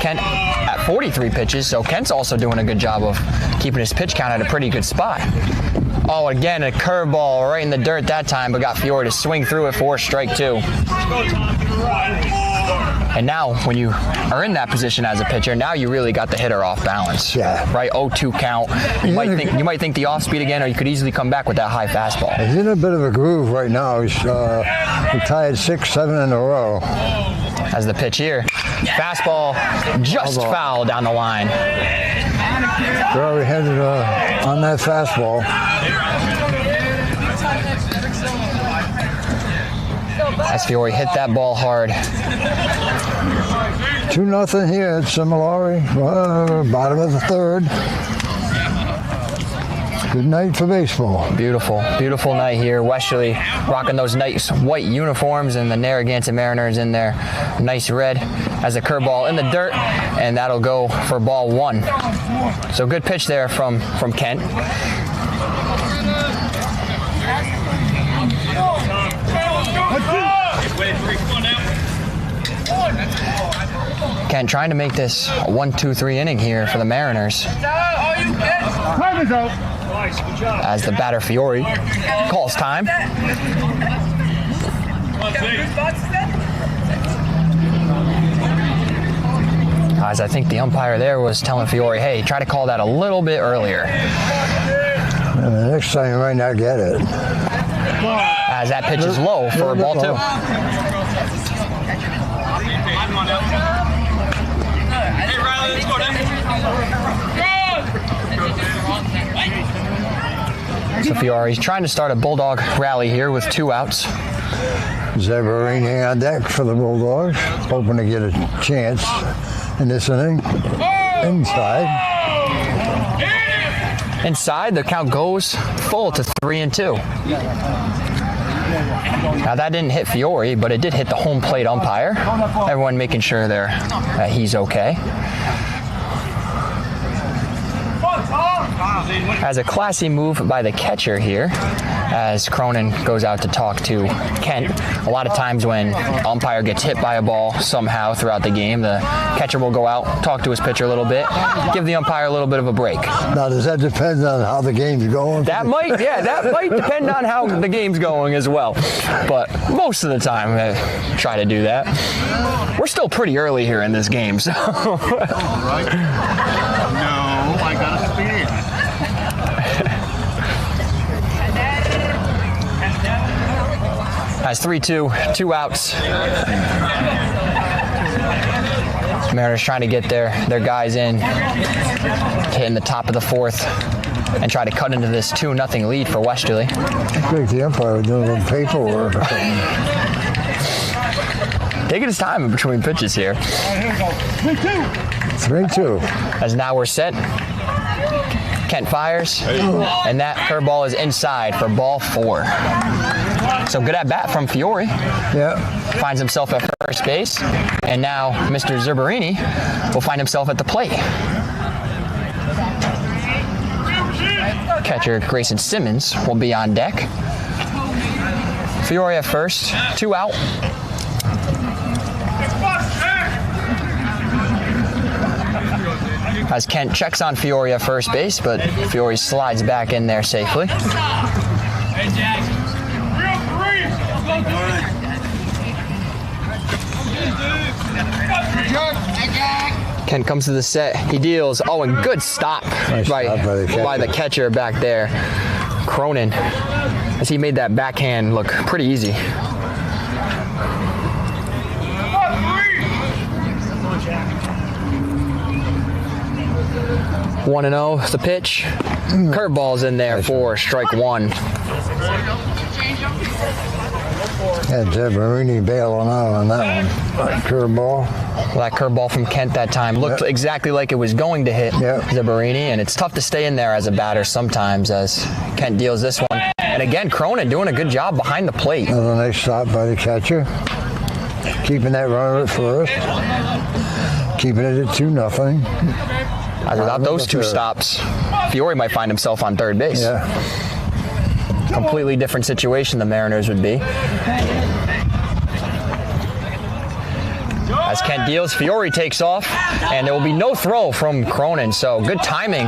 Kent at 43 pitches, so Kent's also doing a good job of keeping his pitch count at a pretty good spot. Oh, again, a curveball right in the dirt that time, but got Fiore to swing through it for strike 2. And now, when you are in that position as a pitcher, now you really got the hitter off balance. Yeah. Right, 0-2 count. You might think the off-speed again, or you could easily come back with that high fastball. He's in a bit of a groove right now. He's retired 6-7 in a row. As the pitch here, fastball just foul down the line. Very headed on that fastball. As Fiore hit that ball hard. 2-0 here at Similari, bottom of the 3rd. Good night for baseball. Beautiful, beautiful night here. Westerly rocking those nice white uniforms, and the Narragansett Mariners in their nice red, as a curveball in the dirt, and that'll go for ball 1. So good pitch there from Kent. Kent trying to make this a 1-2-3 inning here for the Mariners. As the batter Fiore calls time. As I think the umpire there was telling Fiore, hey, try to call that a little bit earlier. The next time you might not get it. As that pitch is low for a ball 2. So Fiore's trying to start a Bulldog rally here with 2 outs. Zabarini on deck for the Bulldogs, hoping to get a chance in this inning. Inside, the count goes full to 3-2. Now that didn't hit Fiore, but it did hit the home plate umpire. Everyone making sure that he's okay. As a classy move by the catcher here, as Cronin goes out to talk to Kent. A lot of times when umpire gets hit by a ball somehow throughout the game, the catcher will go out, talk to his pitcher a little bit, give the umpire a little bit of a break. Now, does that depend on how the game's going? That might depend on how the game's going as well. But most of the time, I try to do that. We're still pretty early here in this game, so. All right. No, I gotta speed. Has 3-2, 2 outs. Mariners trying to get their guys in, hitting the top of the 4th. and try to cut into this 2-0 lead for Westerly. I think the umpire was doing a little paperwork or something. Taking his time in between pitches here. 3-2. As now we're set. Kent fires, and that curveball is inside for ball 4. So good at bat from Fiore. Yeah. Finds himself at first base, and now Mr. Zerberini will find himself at the plate. Catcher Grayson Simmons will be on deck. Fiore at first, 2 out. As Kent checks on Fiore at first base, but Fiore slides back in there safely. Kent comes to the set. He deals. Oh, and good stop by the catcher back there, Cronin, as he made that backhand look pretty easy. 1-0 is the pitch. Curveball's in there for strike 1. Yeah, Zebrini bailing out on that one. Curveball. Well, that curveball from Kent that time looked exactly like it was going to hit Zebrini, and it's tough to stay in there as a batter sometimes as Kent deals this one. And again, Cronin doing a good job behind the plate. Another nice stop by the catcher. Keeping that runner at first. Keeping it at 2-0. Without those 2 stops, Fiore might find himself on third base. Yeah. Completely different situation the Mariners would be. As Kent deals, Fiore takes off, and there will be no throw from Cronin. So good timing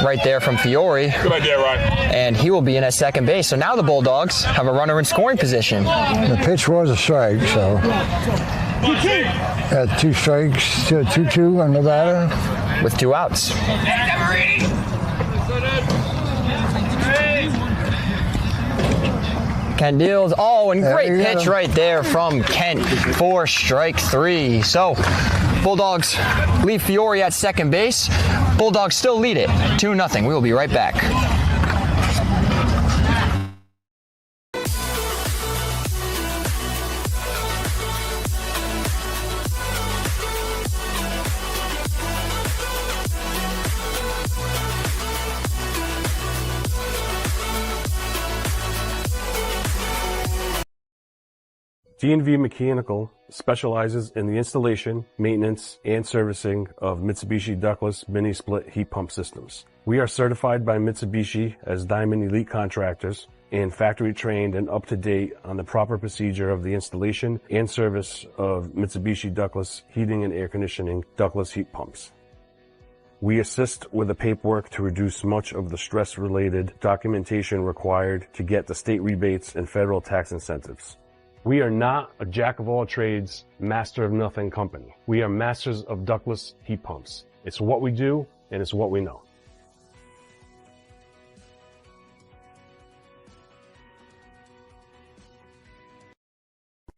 right there from Fiore. Good idea, Ryan. And he will be in at second base. So now the Bulldogs have a runner in scoring position. The pitch was a strike, so at 2 strikes, 2-2 on the batter. With 2 outs. Kent deals. Oh, and great pitch right there from Kent for strike 3. So, Bulldogs leave Fiore at second base. Bulldogs still lead it 2-0. We will be right back. D&V Mechanical specializes in the installation, maintenance, and servicing of Mitsubishi ductless mini-split heat pump systems. We are certified by Mitsubishi as Diamond Elite Contractors and factory trained and up to date on the proper procedure of the installation and service of Mitsubishi ductless heating and air conditioning ductless heat pumps. We assist with the paperwork to reduce much of the stress-related documentation required to get the state rebates and federal tax incentives. We are not a jack-of-all-trades, master-of-nothing company. We are masters of ductless heat pumps. It's what we do, and it's what we know.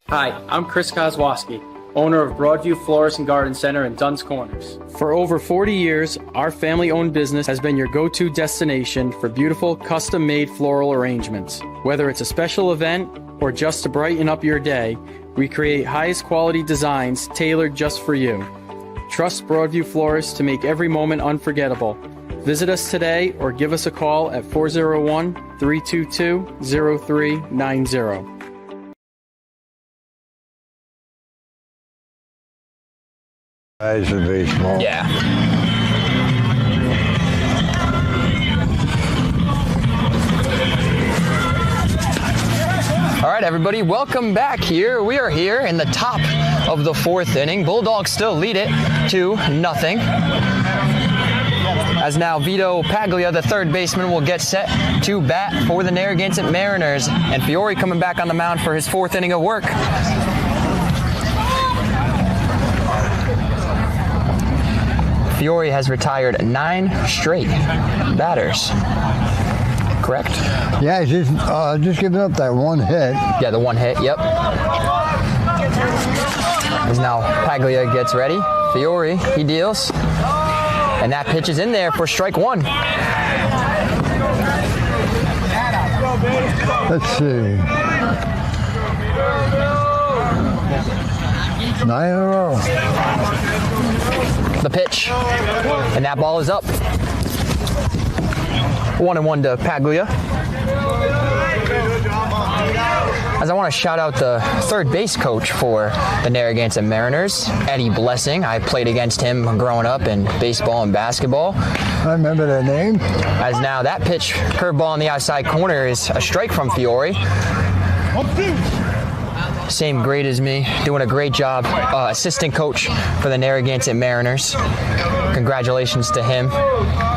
Hi, I'm Chris Kozłowski, owner of Broadview Florist and Garden Center in Duns Corners. For over 40 years, our family-owned business has been your go-to destination for beautiful, custom-made floral arrangements. Whether it's a special event or just to brighten up your day, we create highest quality designs tailored just for you. Trust Broadview Florists to make every moment unforgettable. Visit us today or give us a call at 401-322-0390. Eyes of baseball. Yeah. All right, everybody, welcome back here. We are here in the top of the 4th inning. Bulldogs still lead it 2-0. As now Vito Paglia, the third baseman, will get set to bat for the Narragansett Mariners. And Fiore coming back on the mound for his 4th inning of work. Fiore has retired 9 straight batters. Correct? Yeah, he's just giving up that one hit. Yeah, the one hit, yep. As now Paglia gets ready. Fiore, he deals. And that pitch is in there for strike 1. Let's see. 9 in a row. The pitch, and that ball is up. 1-1 to Paglia. As I want to shout out the third base coach for the Narragansett Mariners, Eddie Blessing. I played against him growing up in baseball and basketball. I remember that name. As now that pitch, curveball on the outside corner, is a strike from Fiore. Same grade as me, doing a great job. Assistant coach for the Narragansett Mariners. Congratulations to him.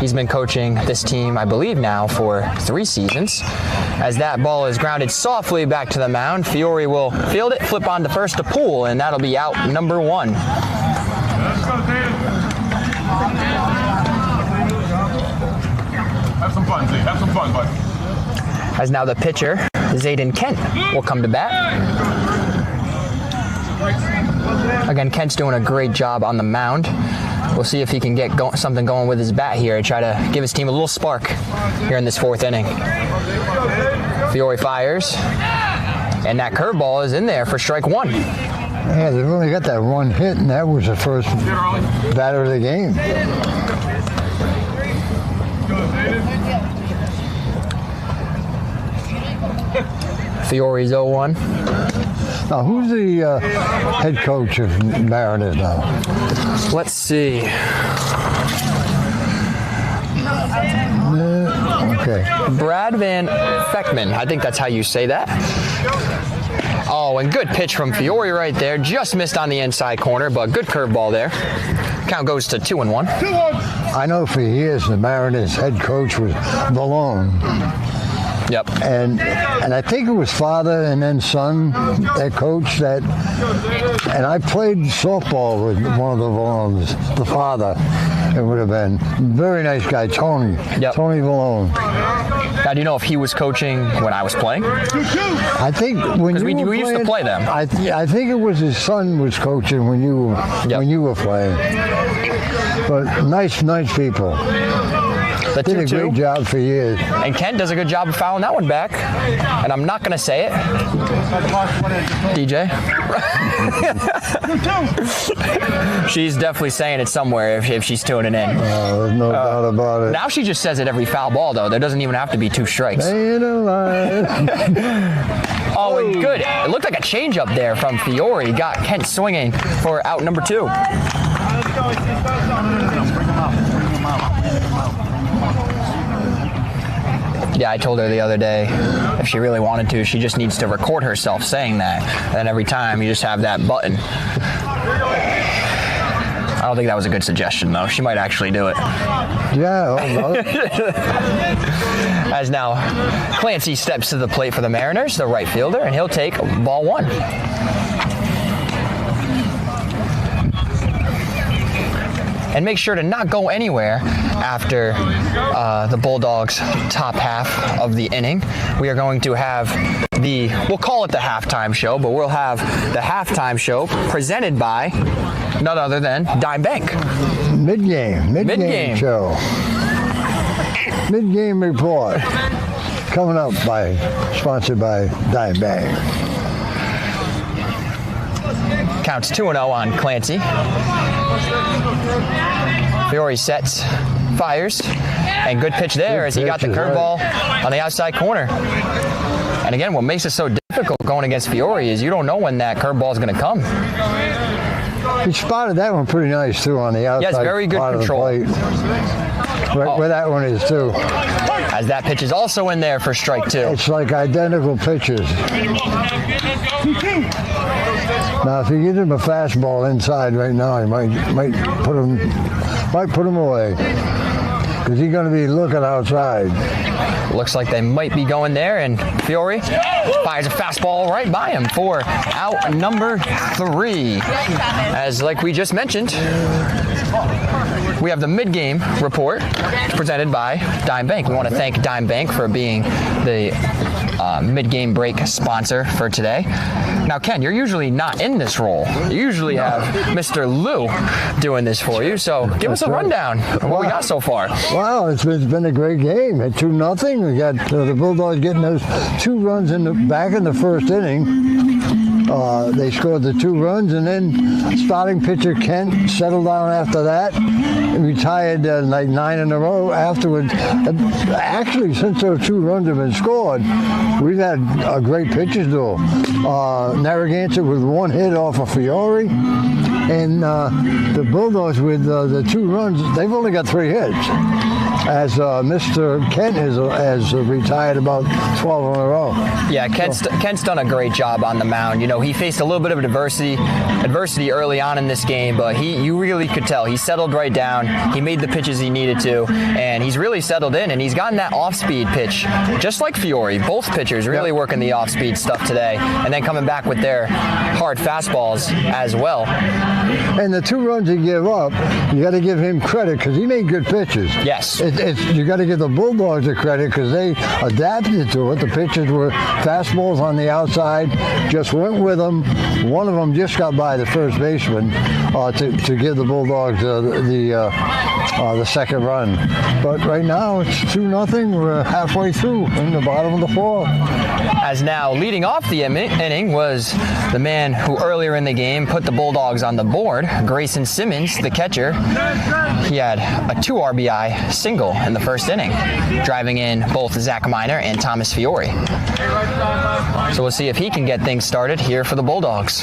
He's been coaching this team, I believe now, for 3 seasons. As that ball is grounded softly back to the mound, Fiore will field it, flip on to first to Poole, and that'll be out number 1. Have some fun, Z. Have some fun, bud. As now the pitcher, Zayden Kent, will come to bat. Again, Kent's doing a great job on the mound. We'll see if he can get something going with his bat here and try to give his team a little spark here in this 4th inning. Fiore fires, and that curveball is in there for strike 1. Yeah, they've only got that 1 hit, and that was the first batter of the game. Fiore's 0-1. Now, who's the head coach of Mariners now? Let's see. Okay. Brad Van Feckman. I think that's how you say that. Oh, and good pitch from Fiore right there. Just missed on the inside corner, but good curveball there. Count goes to 2-1. I know for years the Mariners head coach was Malone. Yep. And I think it was father and then son that coach that. And I played softball with one of the Valones, the father. It would have been very nice guy, Tony. Yep. Tony Valone. Now, do you know if he was coaching when I was playing? I think when we used to play them. I think it was his son was coaching when you were playing. But nice people. The did a 2-2. great job for years. And Kent does a good job of fouling that one back. And I'm not going to say it. DJ? She's definitely saying it somewhere if she's tuning in. There's no doubt about it. Now she just says it every foul ball, though. There doesn't even have to be 2 strikes. Staying alive. Oh, and good. It looked like a changeup there from Fiore. He got Kent swinging for out number 2. Yeah, I told her the other day if she really wanted to, she just needs to record herself saying that. And then every time you just have that button. I don't think that was a good suggestion, though. She might actually do it. Yeah. As now Clancy steps to the plate for the Mariners, the right fielder, and he'll take ball 1. And make sure to not go anywhere after the Bulldogs' top half of the inning. We are going to have we'll call it the halftime show, but we'll have the halftime show presented by none other than Dime Bank. Mid-game show. Mid-game report. Coming up sponsored by Dime Bank. Counts 2-0 on Clancy. Fiore sets, fires, and good pitch there as he got the curveball on the outside corner. And again, what makes it so difficult going against Fiore is you don't know when that curveball is going to come. He spotted that one pretty nice too on the outside. Yes, very good control. Right where that one is too. As that pitch is also in there for strike 2. It's like identical pitches. Now, if you give him a fastball inside right now, he might put him away because he's going to be looking outside. Looks like they might be going there, and Fiore fires a fastball right by him for out number 3. As like we just mentioned, we have the mid-game report presented by Dime Bank. We want to thank Dime Bank for being the mid-game break sponsor for today. Now, Ken, you're usually not in this role. You usually have Mr. Lou doing this for you. So give us a rundown of what we got so far. Wow, it's been a great game. At 2-0, we got the Bulldogs getting those 2 runs back in the first inning. They scored the 2 runs, and then starting pitcher Kent settled down after that. Retired like 9 in a row afterwards. Actually, since those 2 runs have been scored, we've had a great pitcher's duel. Narragansett with 1 hit off of Fiore, and the Bulldogs with the 2 runs, they've only got 3 hits. As Mr. Kent has retired about 12 in a row. Yeah, Kent's done a great job on the mound. You know, he faced a little bit of adversity early on in this game, but you really could tell he settled right down. He made the pitches he needed to, and he's really settled in, and he's gotten that off-speed pitch, just like Fiore. Both pitchers really working the off-speed stuff today, and then coming back with their hard fastballs as well. And the 2 runs he gave up, you got to give him credit because he made good pitches. Yes. You got to give the Bulldogs the credit because they adapted to it. The pitches were fastballs on the outside, just went with them. One of them just got by the first baseman to give the Bulldogs the second run. But right now it's 2-0. We're halfway through in the bottom of the 4th. As now leading off the inning was the man who earlier in the game put the Bulldogs on the board, Grayson Simmons, the catcher. He had a 2 RBI single in the first inning, driving in both Zach Miner and Thomas Fiore. So we'll see if he can get things started here for the Bulldogs.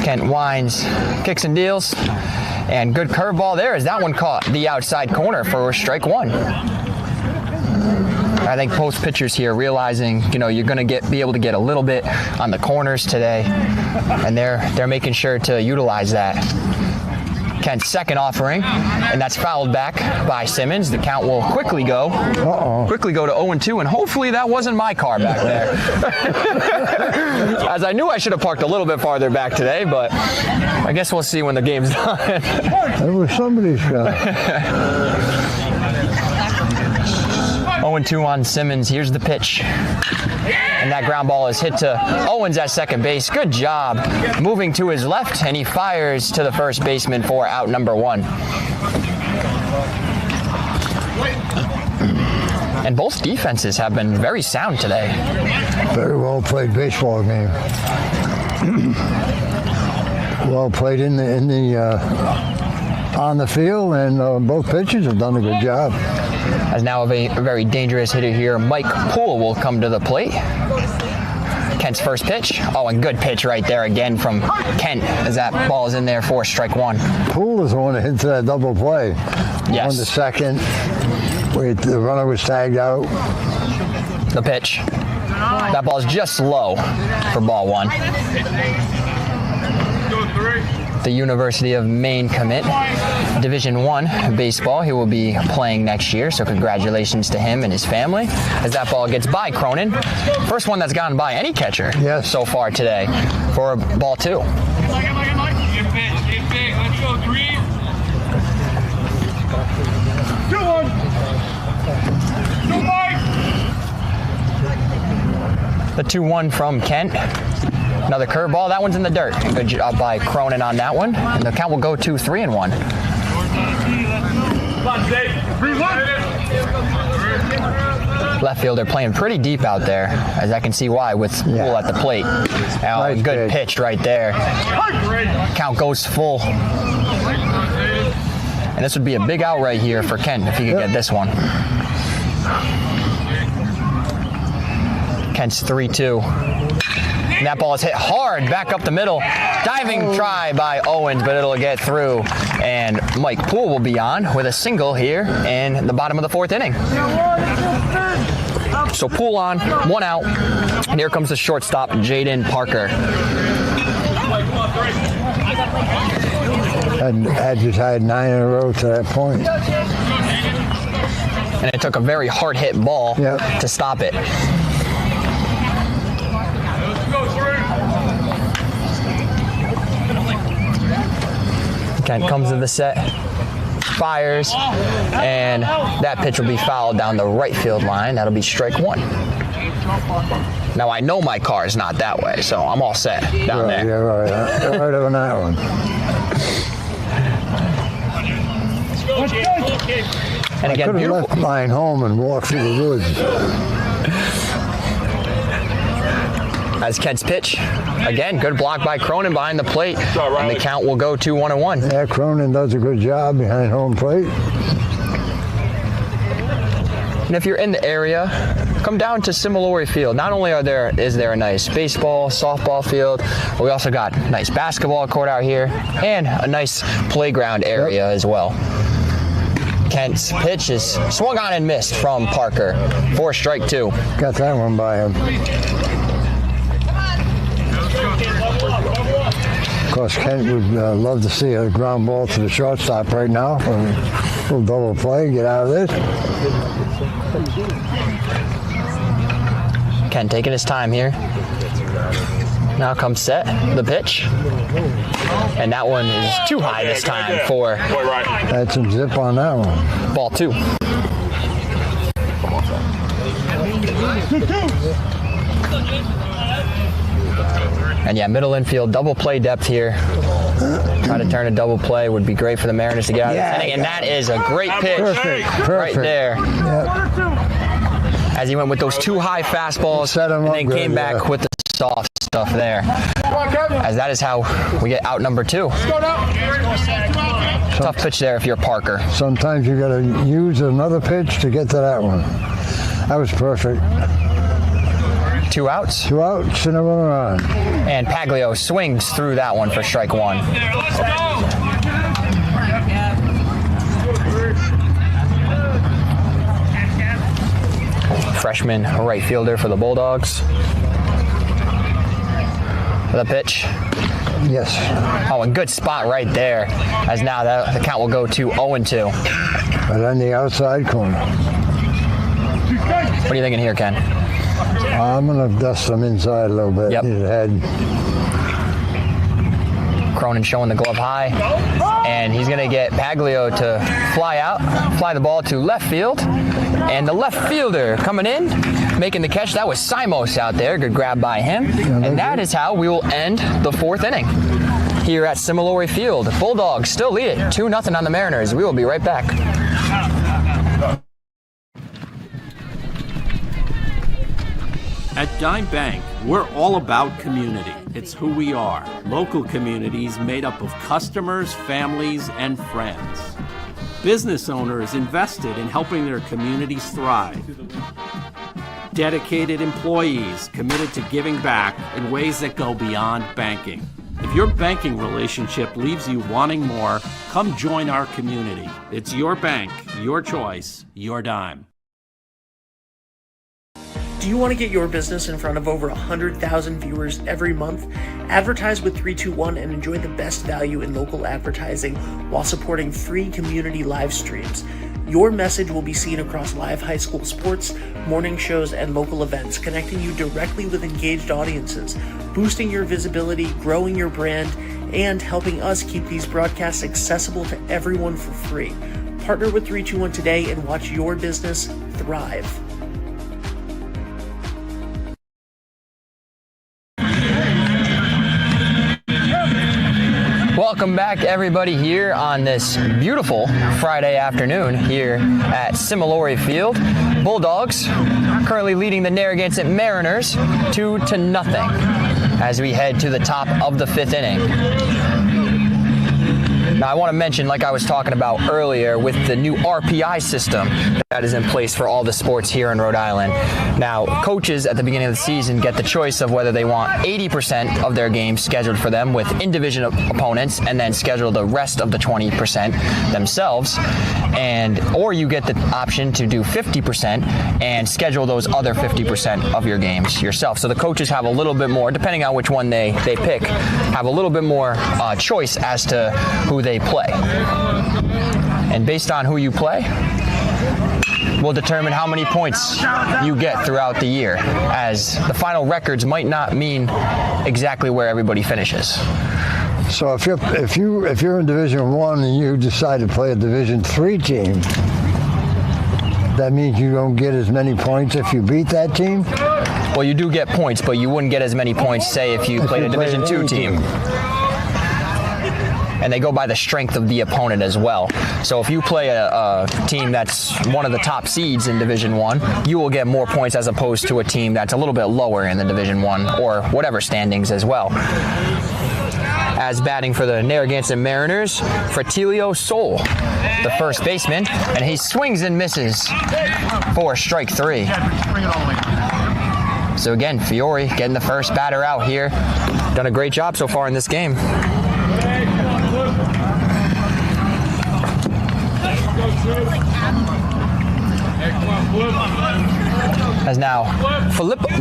Kent winds, kicks and deals, and good curveball there as that one caught the outside corner for strike 1. I think post pitchers here realizing, you know, you're going to be able to get a little bit on the corners today, and they're making sure to utilize that. Kent's second offering, and that's fouled back by Simmons. The count will quickly go to 0-2, and hopefully that wasn't my car back there. As I knew I should have parked a little bit farther back today, but I guess we'll see when the game's done. It was somebody's car. 0-2 on Simmons. Here's the pitch. And that ground ball is hit to Owens at second base. Good job moving to his left, and he fires to the first baseman for out number 1. And both defenses have been very sound today. Very well played baseball game. Well played in the on the field, and both pitchers have done a good job. As now a very dangerous hitter here, Mike Poole will come to the plate. Kent's first pitch. Oh, and good pitch right there again from Kent as that ball is in there for strike 1. Poole is the one that hit that double play. Yes. On the second, where the runner was tagged out. The pitch. That ball's just low for ball 1. The University of Maine commit, Division I baseball. He will be playing next year, so congratulations to him and his family as that ball gets by Cronin. First one that's gone by any catcher so far today for ball 2. The 2-1 from Kent. Another curveball. That one's in the dirt. Good job by Cronin on that one. And the count will go to 3-1. Left fielder playing pretty deep out there, as I can see why with Poole at the plate. Now, good pitch right there. Count goes full. And this would be a big out right here for Kent if he could get this one. Kent's 3-2. And that ball is hit hard back up the middle. Diving try by Owens, but it'll get through. And Mike Poole will be on with a single here in the bottom of the 4th inning. So Poole on, 1 out. And here comes the shortstop, Jaden Parker. And had just had 9 in a row to that point. And it took a very hard hit ball to stop it. Kent comes to the set. fires, and that pitch will be fouled down the right field line. That'll be strike one. Now I know my car is not that way, so I'm all set down there. Yeah, right. Right on that one. And again, I could have left mine home and walked through the woods. As Kent's pitch, again, good block by Cronin behind the plate, and the count will go to 1-1. Yeah, Cronin does a good job behind home plate. And if you're in the area, come down to Similori Field. Not only is there a nice baseball, softball field, but we also got a nice basketball court out here and a nice playground area as well. Kent's pitch is swung on and missed from Parker for strike two. Got that one by him. Of course, Kent would love to see a ground ball to the shortstop right now. A little double play, get out of this. Kent taking his time here. Now comes set, the pitch. And that one is too high this time for... Had some zip on that one. Ball two. And yeah, middle infield, double play depth here. Try to turn a double play would be great for the Mariners to get out of this inning. And that is a great pitch. Perfect. Right there. Yep. As he went with those two high fastballs and then came back with the soft stuff there. As that is how we get out number two. Tough pitch there if you're Parker. Sometimes you got to use another pitch to get to that one. That was perfect. 2 outs. 2 outs and a run. And Paglio swings through that one for strike one. Freshman right fielder for the Bulldogs. The pitch. Yes. Oh, a good spot right there. As now the count will go to 0-2. Right on the outside corner. What are you thinking here, Ken? I'm going to dust them inside a little bit. Yep. His head. Cronin showing the glove high, and he's going to get Paglio to fly the ball to left field, and the left fielder coming in, making the catch. That was Simos out there. Good grab by him, and that is how we will end the fourth inning here at Similori Field. Bulldogs still lead it 2-0 on the Mariners. We will be right back. At Dime Bank, we're all about community. It's who we are. Local communities made up of customers, families, and friends. Business owners invested in helping their communities thrive. Dedicated employees committed to giving back in ways that go beyond banking. If your banking relationship leaves you wanting more, come join our community. It's your bank, your choice, your dime. Do you want to get your business in front of over 100,000 viewers every month? Advertise with 321 and enjoy the best value in local advertising while supporting free community live streams. Your message will be seen across live high school sports, morning shows, and local events, connecting you directly with engaged audiences, boosting your visibility, growing your brand, and helping us keep these broadcasts accessible to everyone for free. Partner with 321 today and watch your business thrive. Welcome back, everybody, here on this beautiful Friday afternoon here at Similori Field. Bulldogs currently leading the Narragansett Mariners 2-0 as we head to the top of the fifth inning. Now, I want to mention, like I was talking about earlier, with the new RPI system that is in place for all the sports here in Rhode Island. Now, coaches at the beginning of the season get the choice of whether they want 80% of their games scheduled for them with in-division opponents and then schedule the rest of the 20% themselves, or you get the option to do 50% and schedule those other 50% of your games yourself. So the coaches have a little bit more, depending on which one they pick, have a little bit more choice as to who they play. And based on who you play will determine how many points you get throughout the year, as the final records might not mean exactly where everybody finishes. So if you're in Division 1 and you decide to play a Division 3 team, that means you don't get as many points if you beat that team? Well, you do get points, but you wouldn't get as many points, say, if you played a Division 2 team. And they go by the strength of the opponent as well. So if you play a team that's one of the top seeds in Division 1, you will get more points as opposed to a team that's a little bit lower in the Division 1 or whatever standings as well. As batting for the Narragansett Mariners, Fratilio Sol, the first baseman, and he swings and misses for strike 3. So again, Fiore getting the first batter out here. Done a great job so far in this game. As now,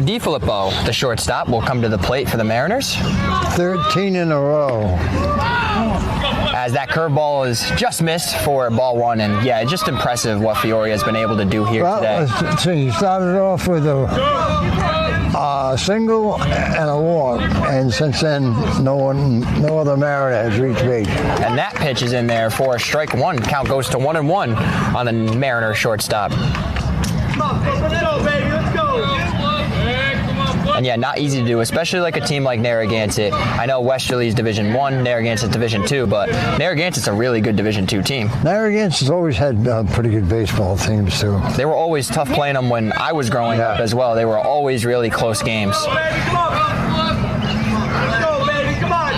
Di Filippo, the shortstop, will come to the plate for the Mariners. 13 in a row. As that curveball is just missed for ball 1, and yeah, just impressive what Fiore has been able to do here today. Let's see, he started off with a single and a walk, and since then, no other Mariner has reached base. And that pitch is in there for strike 1. Count goes to 1-1 on the Mariner shortstop. Let's go, baby. Let's go. And yeah, not easy to do, especially like a team like Narragansett. I know Westerly's Division 1, Narragansett's Division 2, but Narragansett's a really good Division 2 team. Narragansett's always had pretty good baseball teams, too. They were always tough playing them when I was growing up as well. They were always really close games.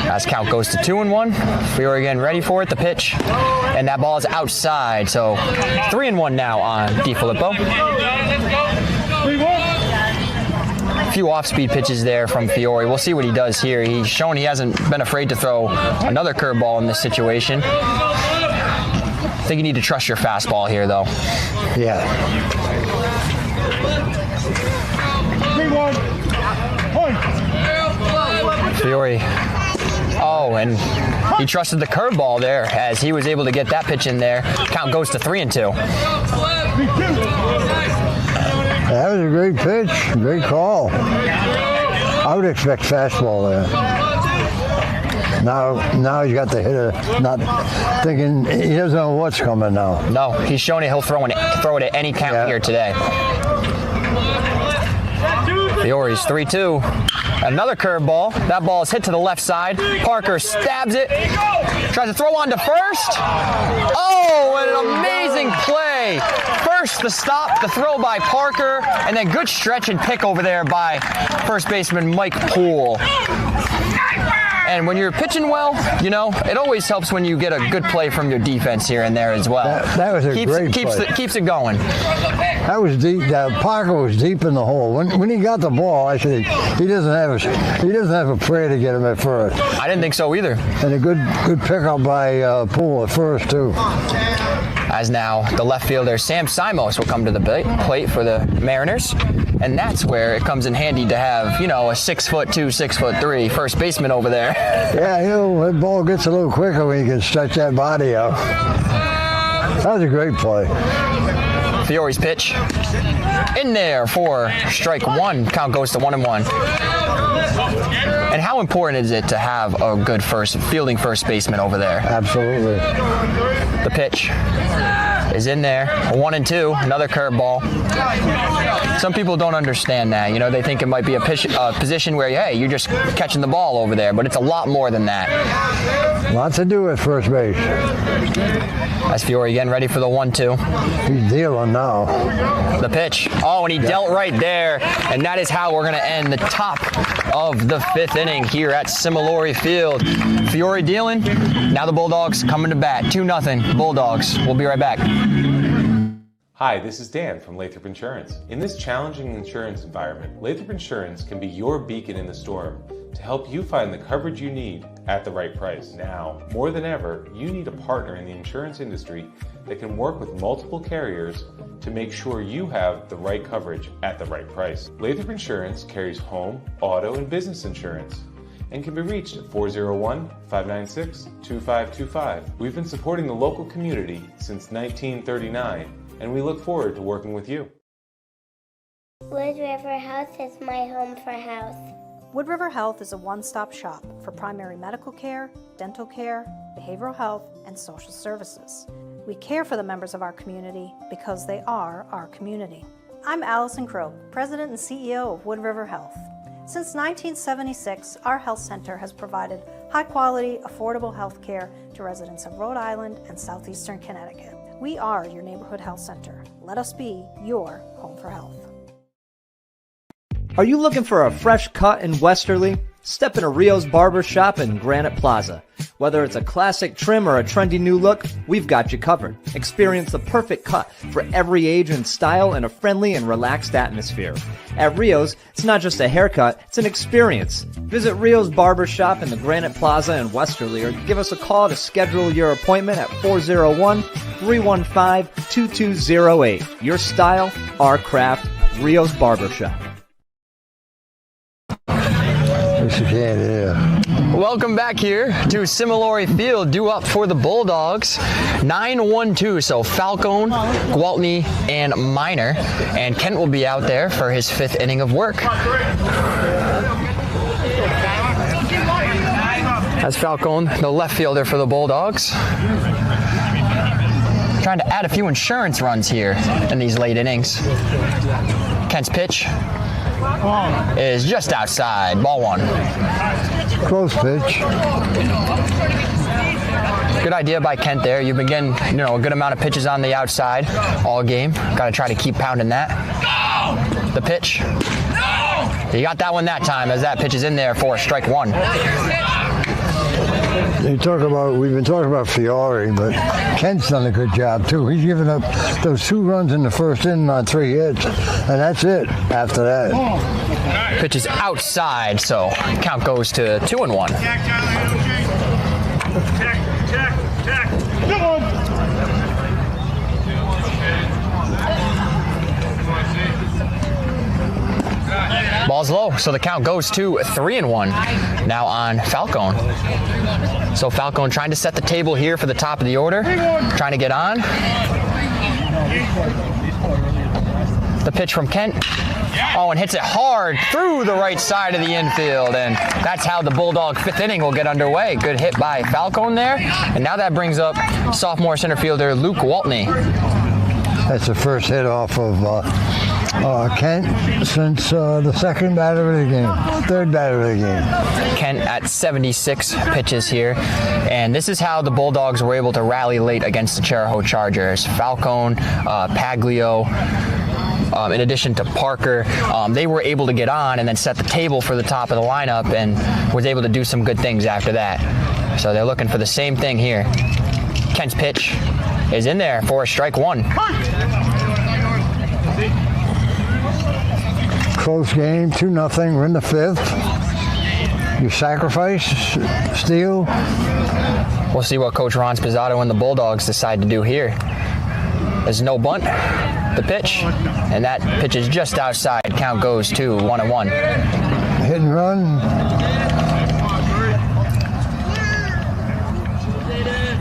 As count goes to 2-1, Fiore again ready for it, the pitch. And that ball is outside, so 3-1 now on Di Filippo. A few off-speed pitches there from Fiore. We'll see what he does here. He's shown he hasn't been afraid to throw another curveball in this situation. I think you need to trust your fastball here, though. Yeah. Fiore. Oh, and he trusted the curveball there as he was able to get that pitch in there. Count goes to 3-2. That was a great pitch, great call. I would expect fastball there. Now he's got the hitter not thinking, he doesn't know what's coming now. No, he's shown it he'll throw it at any count here today. Fiore's 3-2. Another curveball. That ball is hit to the left side. Parker stabs it. Tries to throw on to first. Oh, and an amazing play. First the stop, the throw by Parker, and then good stretch and pick over there by first baseman Mike Poole. And when you're pitching well, you know, it always helps when you get a good play from your defense here and there as well. That was a great play. Keeps it going. That was deep. Parker was deep in the hole. When he got the ball, I said he doesn't have a prayer to get him at first. I didn't think so either. And a good pickup by Poole at first too. As now the left fielder Sam Simos will come to the plate for the Mariners. And that's where it comes in handy to have, you know, a 6'2", 6'3" first baseman over there. Yeah, you know, that ball gets a little quicker when you can stretch that body out. That was a great play. Fiore's pitch in there for strike 1. Count goes to 1-1. And how important is it to have a good fielding first baseman over there? Absolutely. The pitch is in there. 1-2. Another curveball. Some people don't understand that. You know, they think it might be a position where, hey, you're just catching the ball over there, but it's a lot more than that. Lots to do at first base. As Fiore again ready for the 1-2. He's dealing now. The pitch. Oh, and he dealt right there. And that is how we're going to end the top of the 5th inning here at Similori Field. Fiore dealing. Now the Bulldogs coming to bat. 2-0 Bulldogs. We'll be right back. Hi, this is Dan from Lathrop Insurance. In this challenging insurance environment, Lathrop Insurance can be your beacon in the storm to help you find the coverage you need at the right price. Now, more than ever, you need a partner in the insurance industry that can work with multiple carriers to make sure you have the right coverage at the right price. Lathrop Insurance carries home, auto, and business insurance and can be reached at 401-596-2525. We've been supporting the local community since 1939, and we look forward to working with you. Wood River House is my home for house. Wood River Health is a one-stop shop for primary medical care, dental care, behavioral health, and social services. We care for the members of our community because they are our community. I'm Allison Crow, President and CEO of Wood River Health. Since 1976, our health center has provided high-quality, affordable health care to residents of Rhode Island and southeastern Connecticut. We are your neighborhood health center. Let us be your home for health. Are you looking for a fresh cut in Westerly? Step into Rio's Barber Shop in Granite Plaza. Whether it's a classic trim or a trendy new look, we've got you covered. Experience the perfect cut for every age and style in a friendly and relaxed atmosphere. At Rio's, it's not just a haircut, it's an experience. Visit Rio's Barber Shop in the Granite Plaza in Westerly or give us a call to schedule your appointment at 401-315-2208. Your style, our craft, Rio's Barber Shop. Welcome back here to Similori Field, due up for the Bulldogs. 9-1-2, so Falcone, Gwaltney, and Minor. And Kent will be out there for his 5th inning of work. That's Falcone, the left fielder for the Bulldogs. Trying to add a few insurance runs here in these late innings. Kent's pitch is just outside, ball 1. Close pitch. Good idea by Kent there. You've been getting, a good amount of pitches on the outside all game. Got to try to keep pounding that. The pitch. You got that one that time, as that pitch is in there for strike 1. We've been talking about Fiore, but Kent's done a good job too. He's given up those 2 runs in the first inning on 3 hits, and that's it after that. Pitch is outside, so count goes to 2-1. Check. Ball's low, so the count goes to 3-1 now on Falcone. So Falcone trying to set the table here for the top of the order, trying to get on. The pitch from Kent. Oh, and hits it hard through the right side of the infield, and that's how the Bulldog 5th inning will get underway. Good hit by Falcone there, and now that brings up sophomore center fielder Luke Gwaltney. That's the first hit off of Kent since the 2nd batter of the game, 3rd batter of the game. Kent at 76 pitches here, and this is how the Bulldogs were able to rally late against the Charahoe Chargers. Falcone, Paglio, in addition to Parker, they were able to get on and then set the table for the top of the lineup and was able to do some good things after that. So they're looking for the same thing here. Kent's pitch is in there for strike 1. Close game, 2-0. We're in the 5th. You sacrifice, steal. We'll see what Coach Ron Spizzato and the Bulldogs decide to do here. There's no bunt. The pitch, and that pitch is just outside. Count goes to 1-1. Hit and run.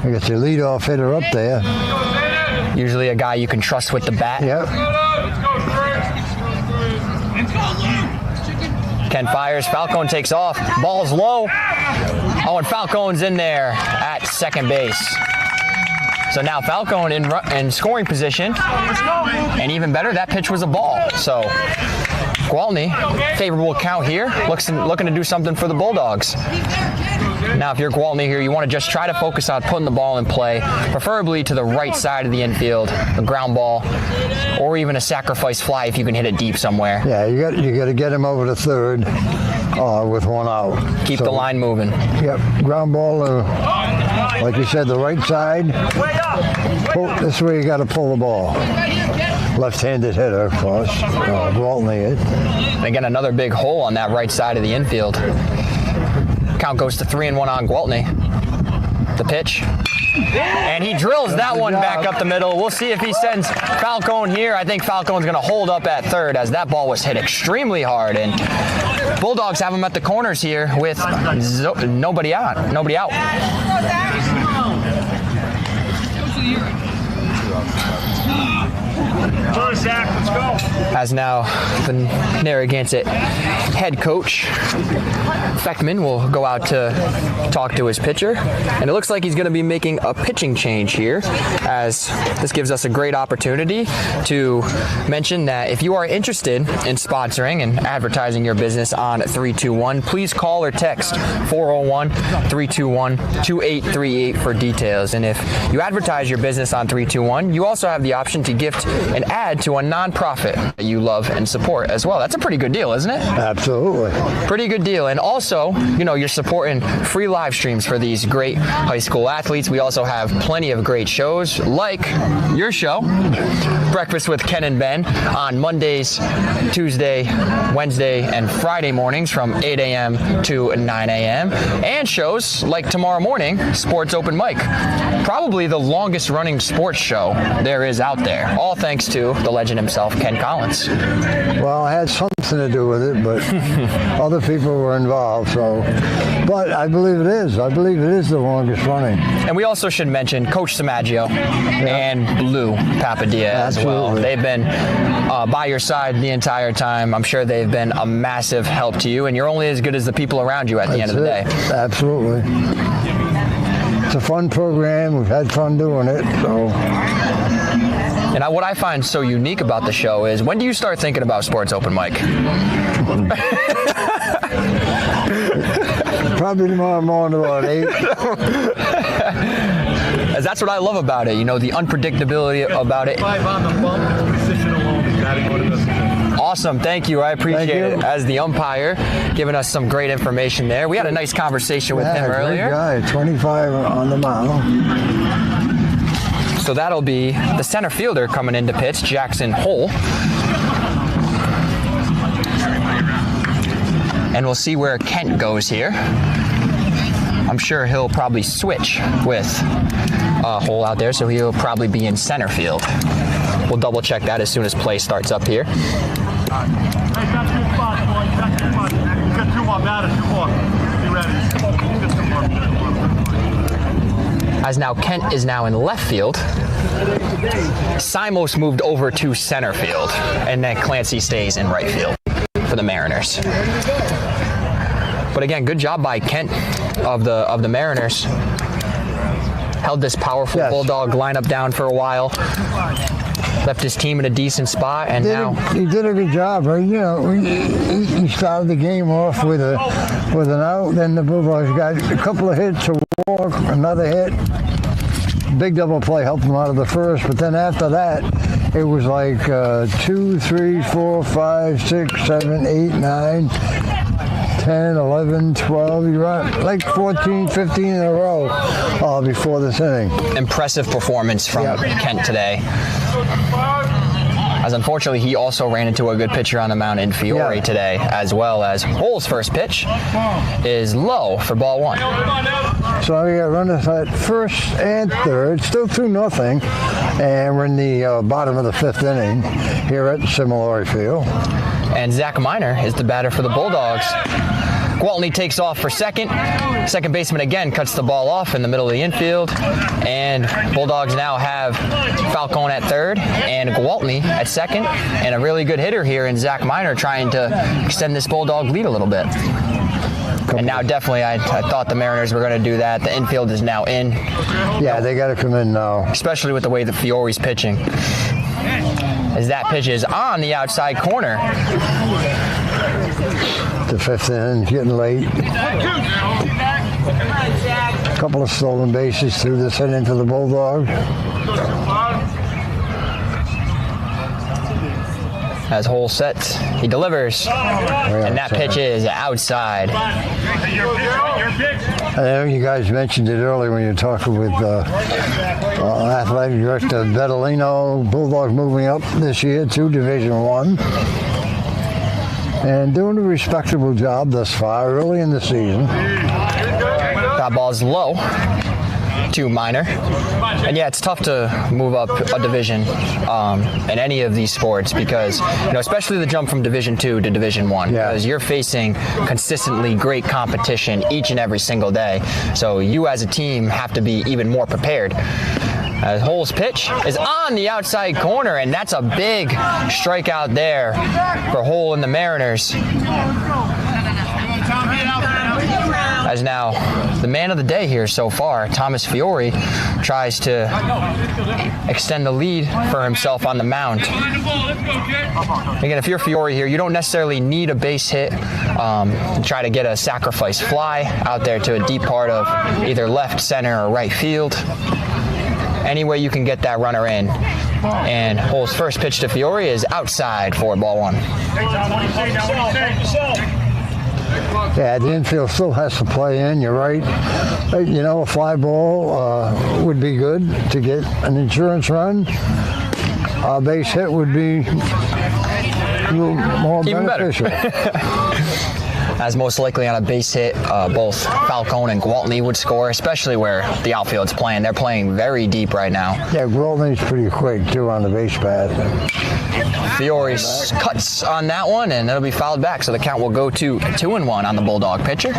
I got your leadoff hitter up there. Usually a guy you can trust with the bat. Yep. Ken fires, Falcone takes off, ball's low. Oh, and Falcone's in there at second base. So now Falcone in scoring position, and even better, that pitch was a ball. So Gwaltney, favorable count here, looking to do something for the Bulldogs. Now, if you're Gwaltney here, you want to just try to focus on putting the ball in play, preferably to the right side of the infield, a ground ball, or even a sacrifice fly if you can hit it deep somewhere. Yeah, you got to get him over to third with 1 out. Keep the line moving. Yep, ground ball, like you said, the right side. This way you got to pull the ball. Left-handed hitter, of course. Gwaltney hit. And again, another big hole on that right side of the infield. Count goes to 3-1 on Gwaltney. The pitch. And he drills that one back up the middle. We'll see if he sends Falcone here. I think Falcone's going to hold up at third as that ball was hit extremely hard. And Bulldogs have him at the corners here with nobody out. as now the Narragansett head coach, Feckman, will go out to talk to his pitcher. And it looks like he's going to be making a pitching change here, as this gives us a great opportunity to mention that if you are interested in sponsoring and advertising your business on 321, please call or text 401-321-2838 for details. And if you advertise your business on 321, you also have the option to gift an ad to a nonprofit that you love and support as well. That's a pretty good deal, isn't it? Absolutely. Pretty good deal. And also, you know, you're supporting free live streams for these great high school athletes. We also have plenty of great shows like your show, Breakfast with Ken and Ben, on Mondays, Tuesday, Wednesday, and Friday mornings from 8 a.m. to 9 a.m. And shows like tomorrow morning, Sports Open Mic. Probably the longest running sports show there is out there. All thanks to the legend himself, Ken Collins. Well, I had something to do with it, but other people were involved. So, but I believe it is. I believe it is the longest running. And we also should mention Coach Samaggio and Lou Papadia as well. They've been by your side the entire time. I'm sure they've been a massive help to you, and you're only as good as the people around you at the end of the day. Absolutely. It's a fun program. We've had fun doing it. So. And what I find so unique about the show is, when do you start thinking about Sports Open Mic? Probably tomorrow morning about 8. As that's what I love about it, you know, the unpredictability about it. Awesome, thank you. I appreciate it. As the umpire, giving us some great information there. We had a nice conversation with him earlier. Great guy, 25 on the mound. So that'll be the center fielder coming into pitch, Jackson Hull. And we'll see where Kent goes here. I'm sure he'll probably switch with Hull out there, so he'll probably be in center field. We'll double check that as soon as play starts up here. As now Kent is now in left field. Simos moved over to center field, and then Clancy stays in right field for the Mariners. But again, good job by Kent of the Mariners. Held this powerful Bulldog lineup down for a while. Left his team in a decent spot, and he did a good job. Right? You know, he started the game off with an out. Then the Bulldogs got a couple of hits, a walk, another hit. Big double play helped them out of the first, but then after that, it was like 2, 3, 4, 5, 6, 7, 8, 9, 10, 11, 12. You run like 14, 15 in a row before this inning. Impressive performance from Kent today. As unfortunately, he also ran into a good pitcher on the mound in Fiore today, as well as Hull's first pitch is low for ball 1. So we got runners at first and third, still 2-0, and we're in the bottom of the 5th inning here at Similori Field. And Zach Miner is the batter for the Bulldogs. Gwaltney takes off for second. Second baseman again cuts the ball off in the middle of the infield. And Bulldogs now have Falcone at third and Gwaltney at second. And a really good hitter here in Zach Miner trying to extend this Bulldog lead a little bit. And now definitely I thought the Mariners were going to do that. The infield is now in. Yeah, they got to come in now. Especially with the way that Fiore's pitching. As that pitch is on the outside corner. The 5th inning, getting late. A couple of stolen bases through this inning for the Bulldogs. As Hull sets, he delivers, and that pitch is outside. I know you guys mentioned it earlier when you were talking with athletic director Vedolino. Bulldogs moving up this year to Division I. And doing a respectable job thus far, early in the season. That ball's low to Miner. And yeah, it's tough to move up a division in any of these sports because, you know, especially the jump from Division II to Division I, because you're facing consistently great competition each and every single day. So you as a team have to be even more prepared. As Hole's pitch is on the outside corner, and that's a big strikeout there for Hole and the Mariners. As now the man of the day here so far, Thomas Fiore, tries to extend the lead for himself on the mound. Again, if you're Fiore here, you don't necessarily need a base hit to try to get a sacrifice fly out there to a deep part of either left, center, or right field. Any way you can get that runner in. And Hole's first pitch to Fiore is outside for ball one. Yeah, the infield still has to play in, you're right. You know, a fly ball would be good to get an insurance run. A base hit would be a little more even beneficial. As most likely on a base hit, both Falcone and Gwaltney would score, especially where the outfield's playing. They're playing very deep right now. Yeah, Gwaltney's pretty quick, too, on the base path. Fiore cuts on that one, and it'll be fouled back, so the count will go to 2-1 on the Bulldog pitcher.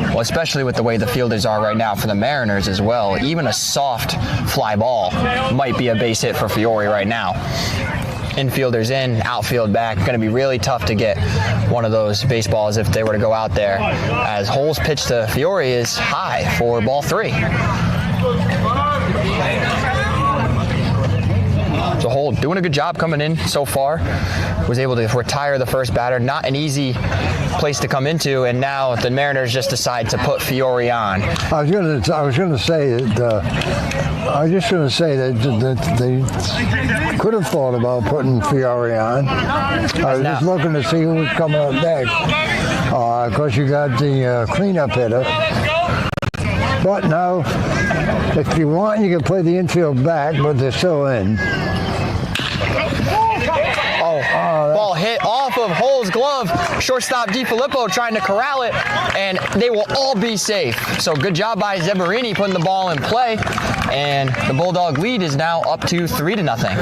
Well, especially with the way the fielders are right now for the Mariners as well, even a soft fly ball might be a base hit for Fiore right now. Infielders in, outfield back. Going to be really tough to get one of those baseballs if they were to go out there. As Hole's pitch to Fiore is high for ball three. So Hole doing a good job coming in so far. Was able to retire the first batter. Not an easy place to come into, and now the Mariners just decide to put Fiore on. I was going to say that they could have thought about putting Fiore on. I was just looking to see who was coming up next. Of course, you got the cleanup hitter. But now, if you want, you can play the infield back, but they're still in. Ball hit off of Hole's glove. Shortstop DiFilippo trying to corral it, and they will all be safe. So good job by Zeberini putting the ball in play, and the Bulldog lead is now up to 3-0.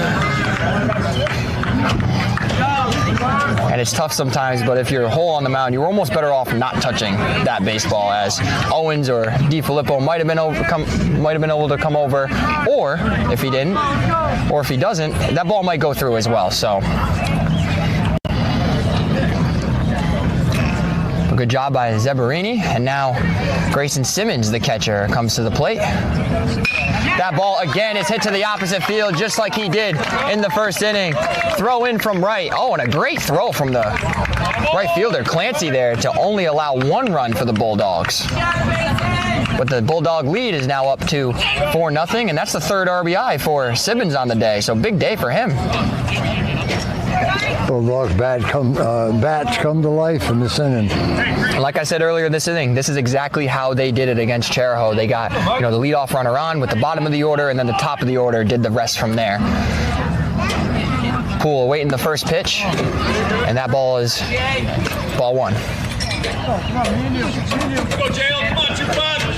And it's tough sometimes, but if you're Hole on the mound, you're almost better off not touching that baseball, as Owens or DiFilippo might have been able to come over, or if he didn't, or if he doesn't, that ball might go through as well. So a good job by Zeberini, and now Grayson Simmons, the catcher, comes to the plate. That ball again is hit to the opposite field just like he did in the first inning. Throw in from right. Oh, and a great throw from the right fielder, Clancy, there to only allow one run for the Bulldogs. But the Bulldog lead is now up to 4-0, and that's the third RBI for Simmons on the day. So big day for him. Bulldogs bats come to life in this inning. Like I said earlier this inning, this is exactly how they did it against Charahoe. They got the leadoff runner on with the bottom of the order, and then the top of the order did the rest from there. Poole awaiting the first pitch, and that ball is ball one.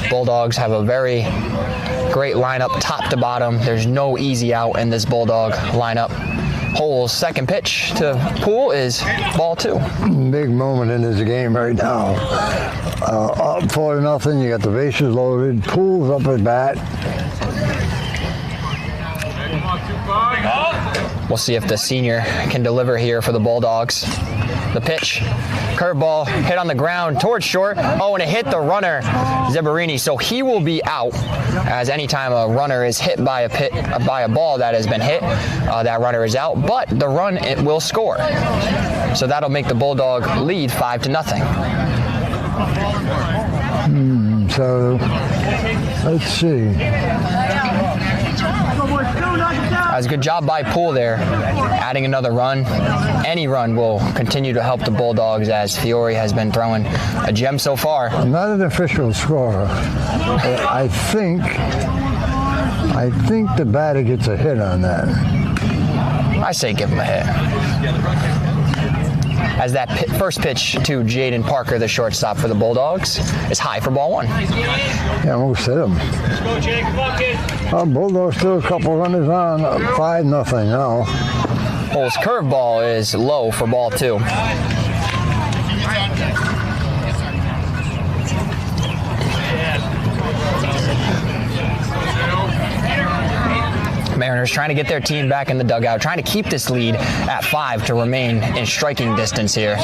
Bulldogs have a very great lineup top to bottom. There's no easy out in this Bulldog lineup. Hole's second pitch to Poole is ball two. Big moment in this game right now. Up 4-0, you got the bases loaded. Poole's up at bat. We'll see if the senior can deliver here for the Bulldogs. The pitch, curveball, hit on the ground towards short. Oh, and it hit the runner, Zeberini. So he will be out, as anytime a runner is hit by a ball that has been hit, that runner is out. But the run, it will score. So that'll make the Bulldog lead 5-0. So let's see. That was a good job by Poole there, adding another run. Any run will continue to help the Bulldogs, as Fiore has been throwing a gem so far. Not an official score. I think the batter gets a hit on that. I say give him a hit. As that first pitch to Jaden Parker, the shortstop for the Bulldogs, is high for ball one. Yeah, almost hit him. Bulldogs still a couple runners on, 5-0 now. Hole's curveball is low for ball two. Mariners trying to get their team back in the dugout, trying to keep this lead at 5 to remain in striking distance here.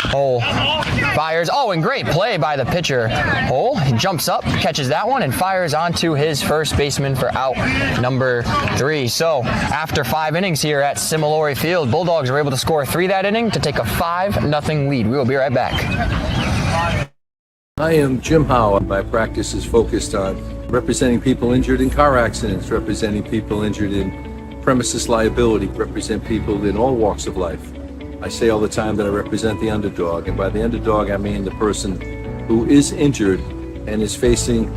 Hole fires. Oh, and great play by the pitcher. Hole, he jumps up, catches that one, and fires onto his first baseman for out number 3. So after 5 innings here at Similori Field, Bulldogs were able to score 3 that inning to take a 5-0 lead. We will be right back. I am Jim Howe. My practice is focused on representing people injured in car accidents, representing people injured in premises liability, represent people in all walks of life. I say all the time that I represent the underdog, and by the underdog I mean the person who is injured and is facing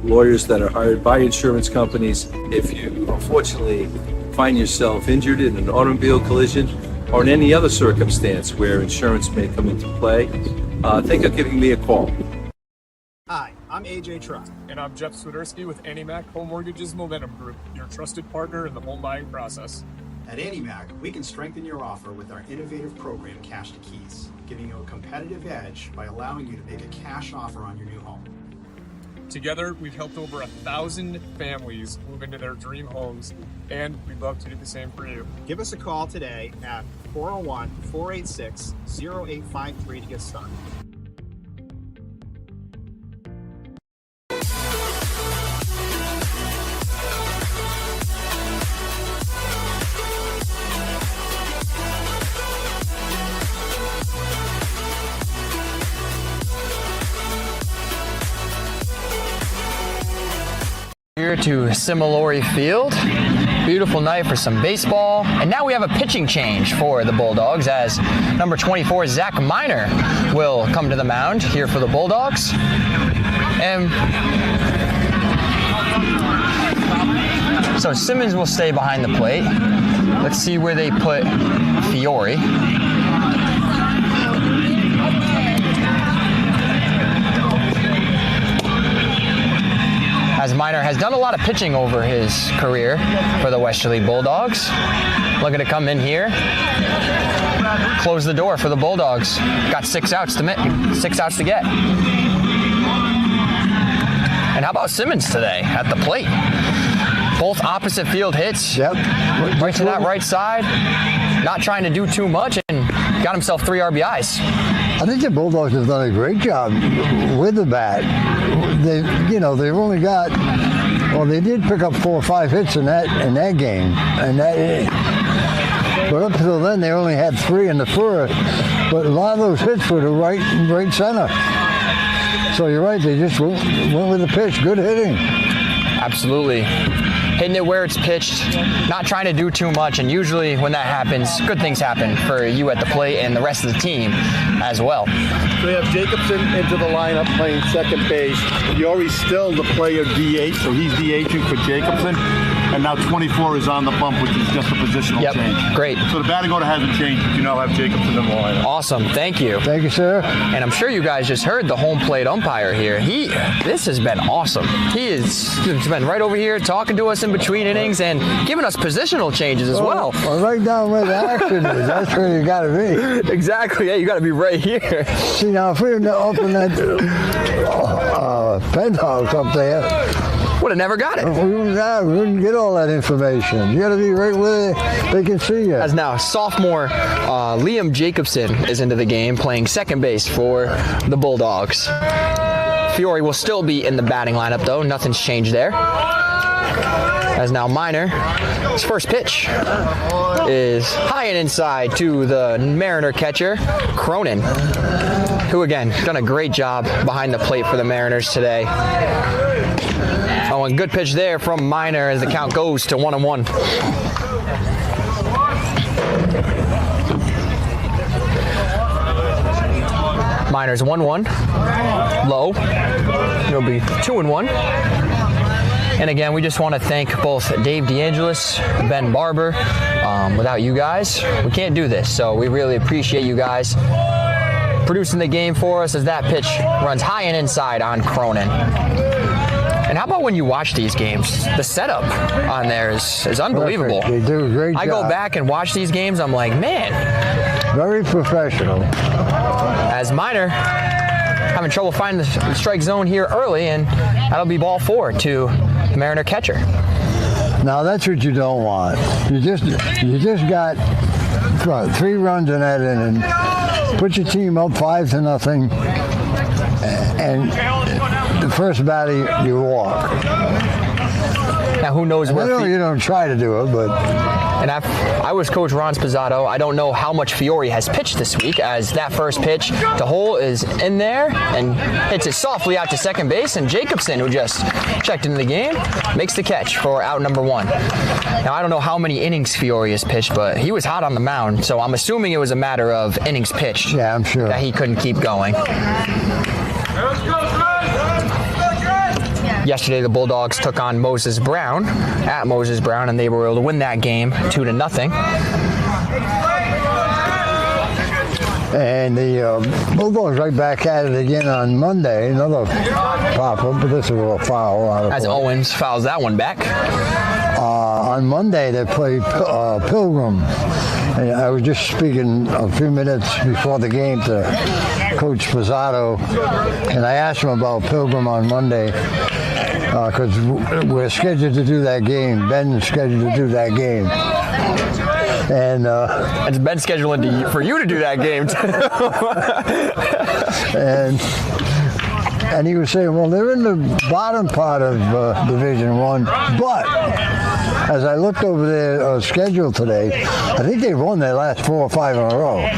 lawyers that are hired by insurance companies. If you unfortunately find yourself injured in an automobile collision or in any other circumstance where insurance may come into play, think of giving me a call. Hi, I'm AJ Truck. And I'm Jeff Swiderski with AnnieMac Home Mortgage's Momentum Group, your trusted partner in the home buying process. At AnnieMac, we can strengthen your offer with our innovative program, Cash to Keys, giving you a competitive edge by allowing you to make a cash offer on your new home. Together, we've helped over 1,000 families move into their dream homes, and we'd love to do the same for you. Give us a call today at 401-486-0853 to get started. Here to Similori Field. Beautiful night for some baseball. And now we have a pitching change for the Bulldogs as number 24, Zach Miner, will come to the mound here for the Bulldogs. And so Simmons will stay behind the plate. Let's see where they put Fiore. As Miner has done a lot of pitching over his career for the Westerly Bulldogs. Looking to come in here, close the door for the Bulldogs. Got 6 outs to get. And how about Simmons today at the plate? Both opposite field hits. Yep. Right to that right side. Not trying to do too much and got himself 3 RBIs. I think the Bulldogs have done a great job with the bat. They've only got, they did pick up 4 or 5 hits in that game, but up until then they only had 3 in the first. But a lot of those hits were to right center. So you're right, they just went with the pitch. Good hitting. Absolutely. Hitting it where it's pitched, not trying to do too much, and usually when that happens, good things happen for you at the plate and the rest of the team as well. So we have Jacobson into the lineup playing second base. Fiori's still the player DH, so he's DHing for Jacobson. And now 24 is on the bump, which is just a positional change. Great. So the batting order hasn't changed. You now have Jacobson in the lineup. Awesome. Thank you. Thank you, sir. And I'm sure you guys just heard the home plate umpire here. This has been awesome. He's been right over here talking to us in between innings and giving us positional changes as well. Right down where the action is. That's where you got to be. Exactly. Yeah, you got to be right here. See, now if we were up in that penthouse up there, would have never got it. We wouldn't get all that information. You got to be right where they can see you. As now sophomore Liam Jacobson is into the game, playing second base for the Bulldogs. Fiore will still be in the batting lineup though. Nothing's changed there. As now Miner, his first pitch is high and inside to the Mariner catcher, Cronin, who again done a great job behind the plate for the Mariners today. Oh, and good pitch there from Miner as the count goes to 1-1. Miner's 1-1. Low. It'll be 2-1. And again, we just want to thank both Dave DeAngelis, Ben Barber. Without you guys, we can't do this. So we really appreciate you guys producing the game for us as that pitch runs high and inside on Cronin. And how about when you watch these games? The setup on there is unbelievable. Perfect. They do a great job. I go back and watch these games, I'm like, man. Very professional. As Miner having trouble finding the strike zone here early, and that'll be ball 4 to the Mariner catcher. Now that's what you don't want. You just got 3 runs in that inning. Put your team up 5-0, and the first batter you walk. Now who knows where you don't try to do it, but. And I was Coach Ron Spazzato. I don't know how much Fiore has pitched this week, as that first pitch to Hole is in there and hits it softly out to second base, and Jacobson, who just checked into the game, makes the catch for out number 1. Now I don't know how many innings Fiore has pitched, but he was hot on the mound, so I'm assuming it was a matter of innings pitched. Yeah, I'm sure. That he couldn't keep going. Yesterday, the Bulldogs took on Moses Brown at Moses Brown, and they were able to win that game 2-0. And the Bulldogs right back at it again on Monday. Another pop-up, but this is a foul. As Owens fouls that one back. On Monday, they played Pilgrim. And I was just speaking a few minutes before the game to Coach Spazzato, and I asked him about Pilgrim on Monday. Because we're scheduled to do that game. Ben's scheduled to do that game. And it's been scheduled for you to do that game, too. and he was saying, well, they're in the bottom part of Division 1, but as I looked over their schedule today, I think they've won their last 4 or 5 in a row.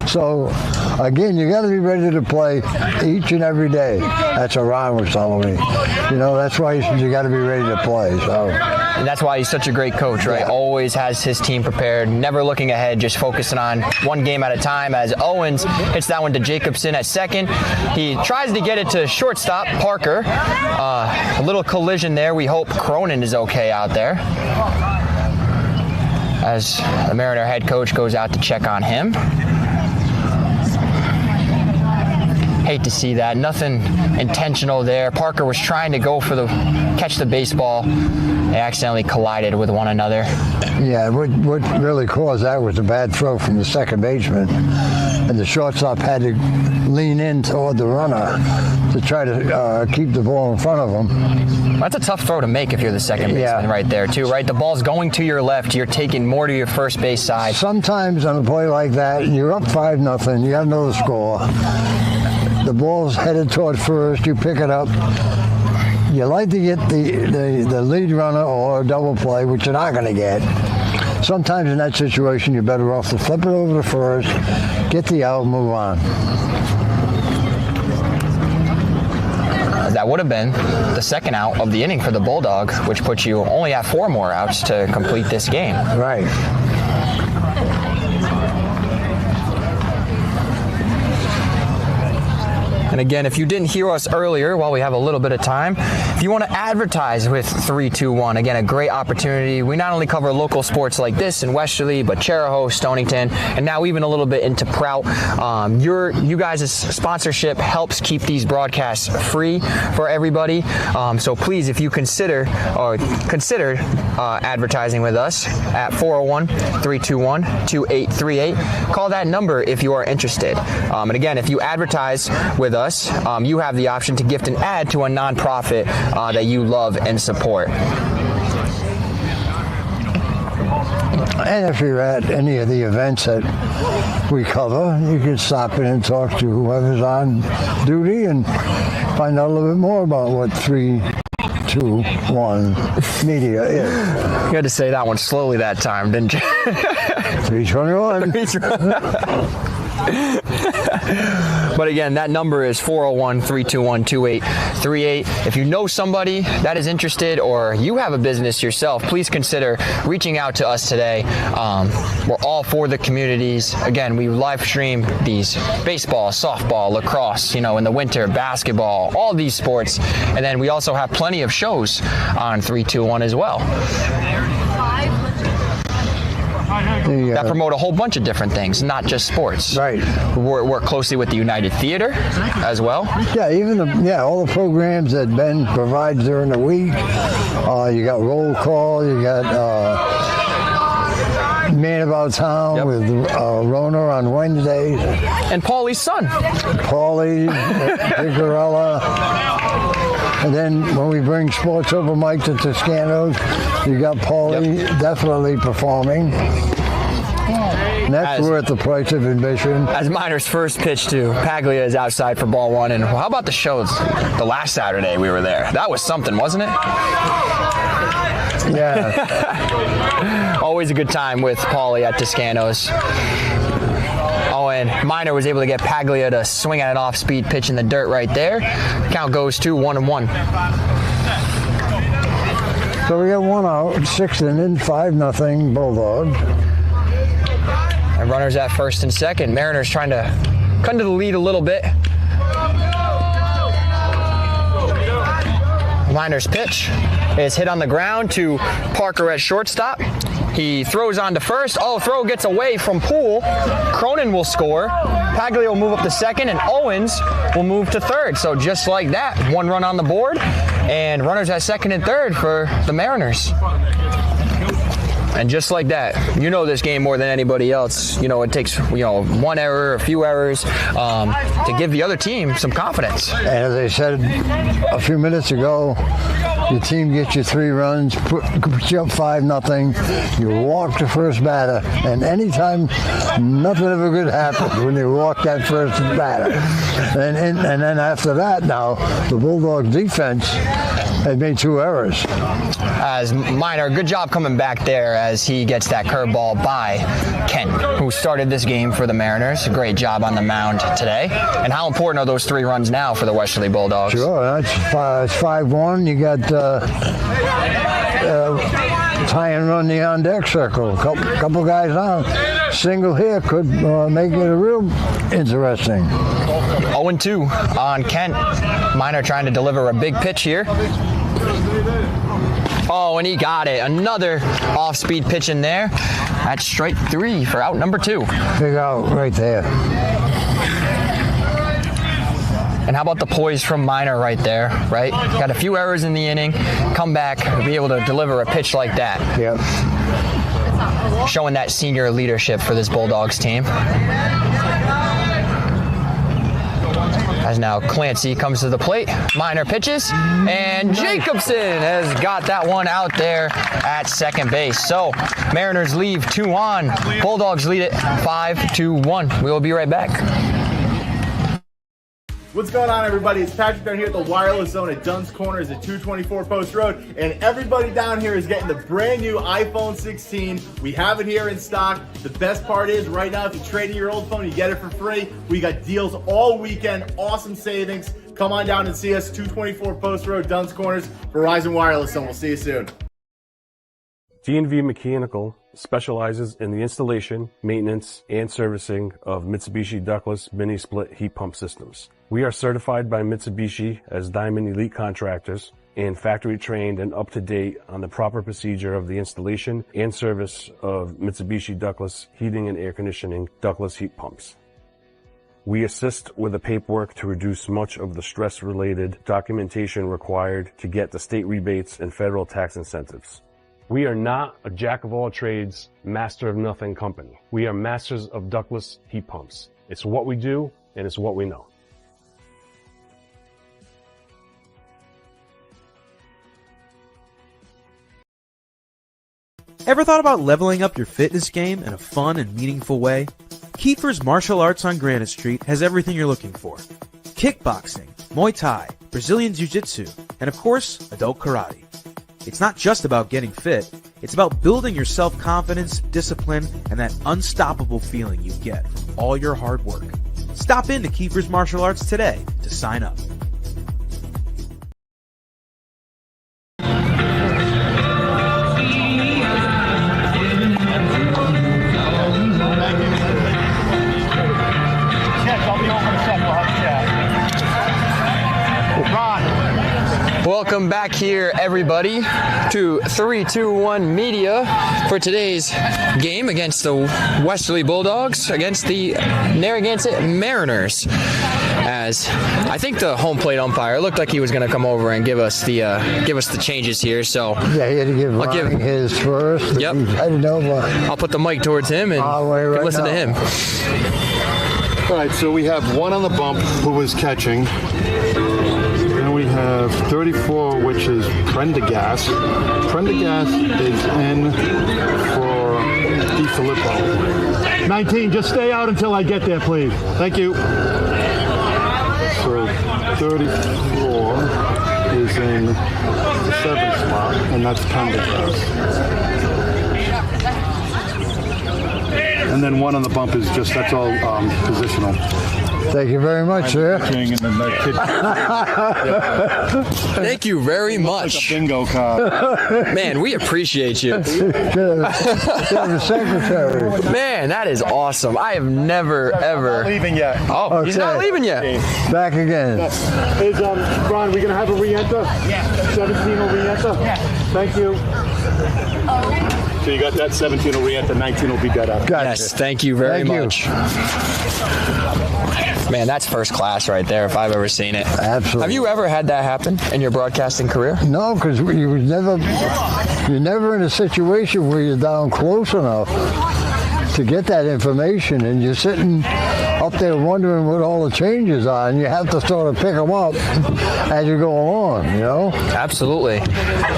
So, again, you got to be ready to play each and every day. That's what Ron was telling me. You know, that's why you got to be ready to play. So. And that's why he's such a great coach, right? Yeah. Always has his team prepared, never looking ahead, just focusing on one game at a time. As Owens hits that one to Jacobson at second. He tries to get it to shortstop, Parker. A little collision there. We hope Cronin is okay out there, as the Mariner head coach goes out to check on him. Hate to see that. Nothing intentional there. Parker was trying to go for catch the baseball. They accidentally collided with one another. Yeah, what really caused that was a bad throw from the second baseman. And the shortstop had to lean in toward the runner to try to keep the ball in front of him. That's a tough throw to make if you're the second baseman right there, too, right? The ball's going to your left. You're taking more to your first base side. Sometimes on a play like that, you're up 5-0. You got to know the score. The ball's headed toward first. You pick it up. You like to get the lead runner or a double play, which you're not going to get. Sometimes in that situation, you're better off to flip it over to first, get the out, move on. That would have been the second out of the inning for the Bulldogs, which puts you only at 4 more outs to complete this game. Right. And again, if you didn't hear us earlier, while we have a little bit of time, if you want to advertise with 321, again, a great opportunity. We not only cover local sports like this in Westerly, but Charahoe, Stonington, and now even a little bit into Prout. You guys' sponsorship helps keep these broadcasts free for everybody. So please, if you consider advertising with us at 401-321-2838, call that number if you are interested. And again, if you advertise with us, you have the option to gift an ad to a nonprofit that you love and support. And if you're at any of the events that we cover, you can stop in and talk to whoever's on duty and find out a little bit more about what 321 Media is. You had to say that one slowly that time, didn't you? 321. But again, that number is 401-321-2838. If you know somebody that is interested or you have a business yourself, please consider reaching out to us today. We're all for the communities. Again, we live stream these baseball, softball, lacrosse, in the winter, basketball, all these sports. And then we also have plenty of shows on 321 as well. That promote a whole bunch of different things, not just sports. Right. We work closely with the United Theater as well. Yeah, even all the programs that Ben provides during the week. You got Roll Call, you got Man About Town with Rona on Wednesdays. And Paulie's son. Paulie, Picarella. And then when we bring sports over, Mike, to Toscano's, you got Paulie definitely performing. And that's worth the price of admission. As Miner's first pitch to Paglia is outside for ball one. And how about the shows the last Saturday we were there? That was something, wasn't it? Yeah. Always a good time with Paulie at Toscano's. Oh, and Miner was able to get Paglia to swing at an off-speed pitch in the dirt right there. Count goes to 1-1. So we got one out, 6th inning, 5-0 Bulldogs. And runners at first and second. Mariners trying to cut into the lead a little bit. Miner's pitch is hit on the ground to Parker at shortstop. He throws on to first. Oh, throw gets away from Poole. Cronin will score. Paglia will move up to second, and Owens will move to third. So just like that, 1 run on the board, and runners at second and third for the Mariners. And just like that, you know this game more than anybody else. You know, it takes, one error, a few errors to give the other team some confidence. And as I said a few minutes ago, your team gets you 3 runs, put you up 5-0. You walk the first batter, and anytime nothing ever good happens when you walk that first batter. And then after that, now the Bulldog defense had made 2 errors. As Miner, good job coming back there as he gets that curveball by Kent, who started this game for the Mariners. Great job on the mound today. And how important are those 3 runs now for the Westerly Bulldogs? Sure, it's 5-1. You got tie and run the on deck circle. Couple guys on. Single here could make it a real interesting. 0-2 on Kent. Miner trying to deliver a big pitch here. Oh, and he got it. Another off-speed pitch in there. That's strike 3 for out number 2. Big out right there. And how about the poise from Miner right there, right? Got a few errors in the inning, come back, be able to deliver a pitch like that. Yep. Showing that senior leadership for this Bulldogs team. As now Clancy comes to the plate, Miner pitches, and Jacobson has got that one out there at second base. So Mariners leave 2 on, Bulldogs lead it 5-1. We will be right back. What's going on, everybody? It's Patrick down here at the Wireless Zone at Dunn's Corners at 224 Post Road, and everybody down here is getting the brand new iPhone 16. We have it here in stock. The best part is right now, if you trade in your old phone, you get it for free. We got deals all weekend, awesome savings. Come on down and see us, 224 Post Road, Dunn's Corners, Verizon Wireless Zone. We'll see you soon. D&V Mechanical specializes in the installation, maintenance, and servicing of Mitsubishi ductless mini-split heat pump systems. We are certified by Mitsubishi as Diamond Elite Contractors and factory trained and up to date on the proper procedure of the installation and service of Mitsubishi ductless heating and air conditioning ductless heat pumps. We assist with the paperwork to reduce much of the stress-related documentation required to get the state rebates and federal tax incentives. We are not a jack-of-all-trades, master-of-nothing company. We are masters of ductless heat pumps. It's what we do, and it's what we know. Ever thought about leveling up your fitness game in a fun and meaningful way? Kiefer's Martial Arts on Granite Street has everything you're looking for. Kickboxing, Muay Thai, Brazilian Jiu-Jitsu, and of course, adult karate. It's not just about getting fit, it's about building your self-confidence, discipline, and that unstoppable feeling you get from all your hard work. Stop in to Kiefer's Martial Arts today to sign up. Welcome back here, everybody, to 321 Media for today's game against the Westerly Bulldogs against the Narragansett Mariners. As I think the home plate umpire looked like he was going to come over and give us the changes here. So yeah, he had to give Ronnie his first. Yep. I didn't know. I'll put the mic towards him and listen to him. All right, so we have one on the bump who was catching. Then we have 34, which is Prendergast. Prendergast is in for DiFilippo. 19, just stay out until I get there, please. Thank you. So 34 is in the 7th spot, and that's Prendergast. And then 1 on the bump is just, that's all positional. Thank you very much, sir. Thank you very much. Like a bingo card. Man, we appreciate you. The secretary. Man, that is awesome. I have never, ever. Not leaving yet. Oh, okay. He's not leaving yet. Back again. Is, Ron, we going to have a re-enter? Yeah. 17 will re-enter? Yeah. Thank you. So you got that 17 will re-enter, 19 will be dead up. Gotcha. Yes, thank you very much. Man, that's first class right there if I've ever seen it. Absolutely. Have you ever had that happen in your broadcasting career? No, because you're never in a situation where you're down close enough to get that information, and you're sitting up there wondering what all the changes are, and you have to sort of pick them up as you go along, you know? Absolutely.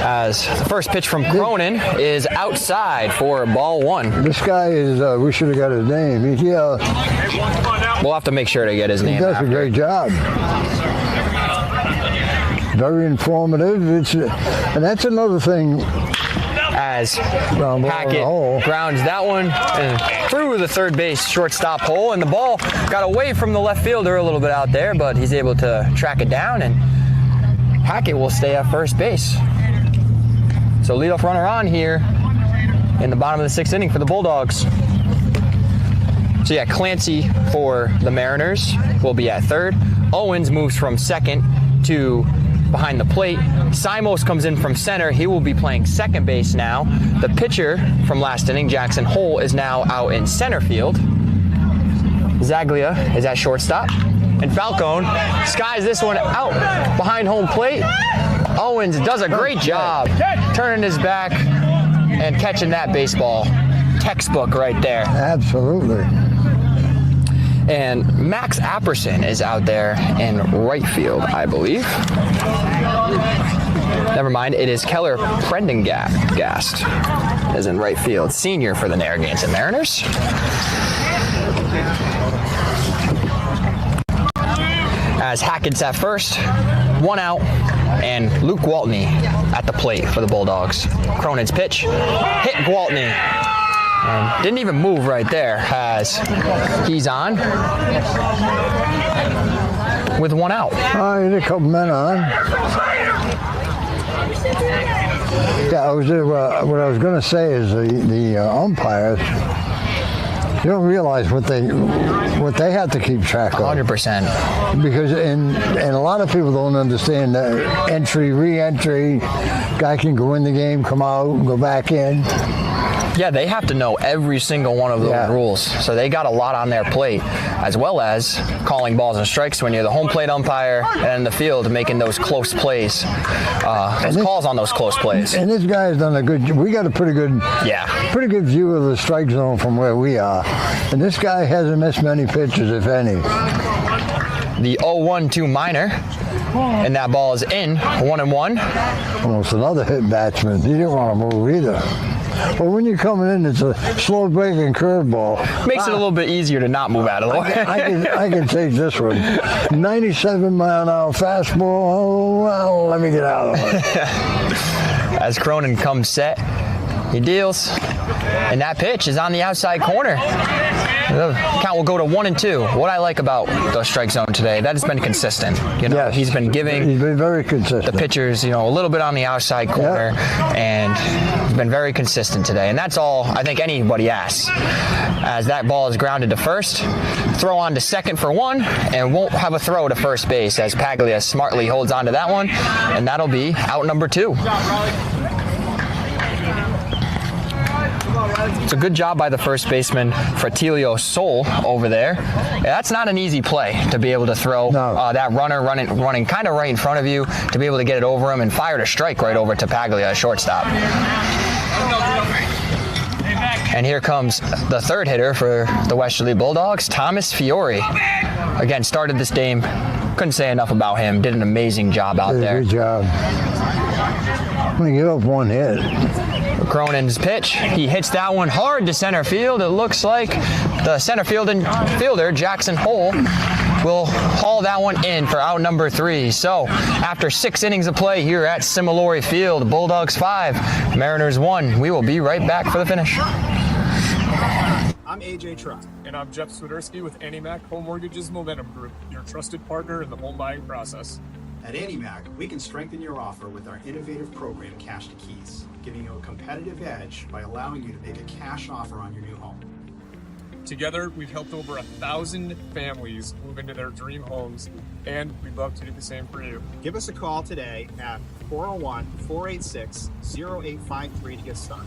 As the first pitch from Cronin is outside for ball 1. This guy is, we should have got his name. We'll have to make sure to get his name. He does a great job. Very informative. And that's another thing. As Hackett grounds that one and through the third base shortstop hole, and the ball got away from the left fielder a little bit out there, but he's able to track it down, and Hackett will stay at first base. So leadoff runner on here in the bottom of the 6th inning for the Bulldogs. So yeah, Clancy for the Mariners will be at third. Owens moves from second to behind the plate. Simos comes in from center. He will be playing second base now. The pitcher from last inning, Jackson Hole, is now out in center field. Zaglia is at shortstop. And Falcone skies this one out behind home plate. Owens does a great job turning his back and catching that baseball. Textbook right there. Absolutely. And Max Apperson is out there in right field, I believe. Never mind, it is Keller Prendergast is in right field, senior for the Narragansett Mariners. As Hackett's at first, 1 out, and Luke Gwaltney at the plate for the Bulldogs. Cronin's pitch, hit Gwaltney. And didn't even move right there as he's on with 1 out. Oh, you had a couple men on. Yeah, what I was going to say is the umpires, you don't realize what they have to keep track of. 100%. Because and a lot of people don't understand that entry, re-entry, guy can go in the game, come out, go back in. Yeah, they have to know every single one of those rules. So they got a lot on their plate, as well as calling balls and strikes when you're the home plate umpire and in the field making those close plays, calls on those close plays. And this guy's done a good. We got a pretty good view of the strike zone from where we are. And this guy hasn't missed many pitches, if any. The 0-1-2 minor. And that ball is in, 1-1. Almost another hit batsman. He didn't want to move either. Well, when you're coming in, it's a slow breaking curveball. Makes it a little bit easier to not move out of the way. I can take this one. 97-mile-an-hour fastball. Oh, well, let me get out of the way. As Cronin comes set, he deals, and that pitch is on the outside corner. The count will go to 1-2. What I like about the strike zone today, that has been consistent. He's been very consistent. The pitchers, a little bit on the outside corner, and he's been very consistent today. And that's all I think anybody asks. As that ball is grounded to first, throw on to second for 1, and won't have a throw to first base as Paglia smartly holds on to that one, and that'll be out number 2. It's a good job by the first baseman, Fratilio Sol, over there. That's not an easy play to be able to throw that runner running kind of right in front of you, to be able to get it over him and fire a strike right over to Paglia, shortstop. And here comes the third hitter for the Westerly Bulldogs, Thomas Fiore. Again, started this game couldn't say enough about him. Did an amazing job out there. Good job. Only give up one hit. Cronin's pitch. He hits that one hard to center field. It looks like the center fielder, Jackson Hole, will haul that one in for out number 3. So after 6 innings of play here at Similori Field, Bulldogs 5, Mariners 1. We will be right back for the finish. I'm AJ Truck. And I'm Jeff Swiderski with AnnieMac Home Mortgage's Momentum Group, your trusted partner in the home buying process. At AnnieMac, we can strengthen your offer with our innovative program, Cash to Keys, giving you a competitive edge by allowing you to make a cash offer on your new home. Together, we've helped over 1,000 families move into their dream homes, and we'd love to do the same for you. Give us a call today at 401-486-0853 to get started.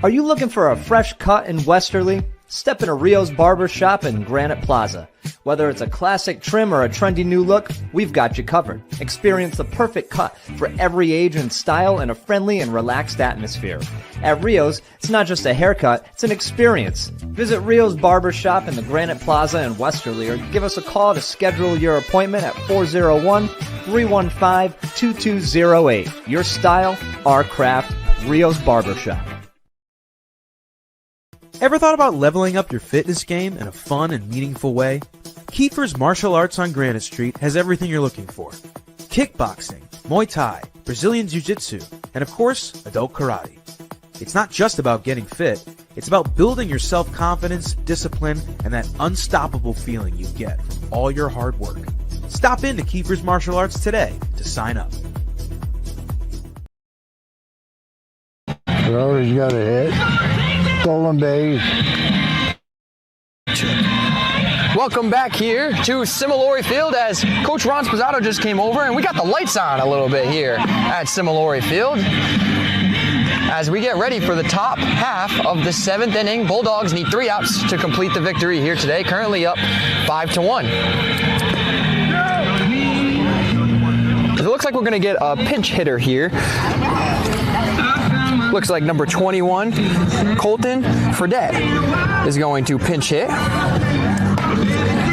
Are you looking for a fresh cut in Westerly? Step into Rio's Barber Shop in Granite Plaza. Whether it's a classic trim or a trendy new look, we've got you covered. Experience the perfect cut for every age and style in a friendly and relaxed atmosphere. At Rio's, it's not just a haircut, it's an experience. Visit Rio's Barber Shop in the Granite Plaza in Westerly or give us a call to schedule your appointment at 401-315-2208. Your style, our craft, Rio's Barber Shop. Ever thought about leveling up your fitness game in a fun and meaningful way? Kiefer's Martial Arts on Granite Street has everything you're looking for. Kickboxing, Muay Thai, Brazilian Jiu-Jitsu, and of course, adult karate. It's not just about getting fit, it's about building your self-confidence, discipline, and that unstoppable feeling you get from all your hard work. Stop in to Kiefer's Martial Arts today to sign up. Rory's got a hit. Stolen base. Welcome back here to Similori Field as Coach Ron Spozzato just came over and we got the lights on a little bit here at Similori Field. As we get ready for the top half of the 7th inning, Bulldogs need 3 outs to complete the victory here today, currently up 5-1. It looks like we're going to get a pinch hitter here. Looks like number 21, Colton Fredette, is going to pinch hit.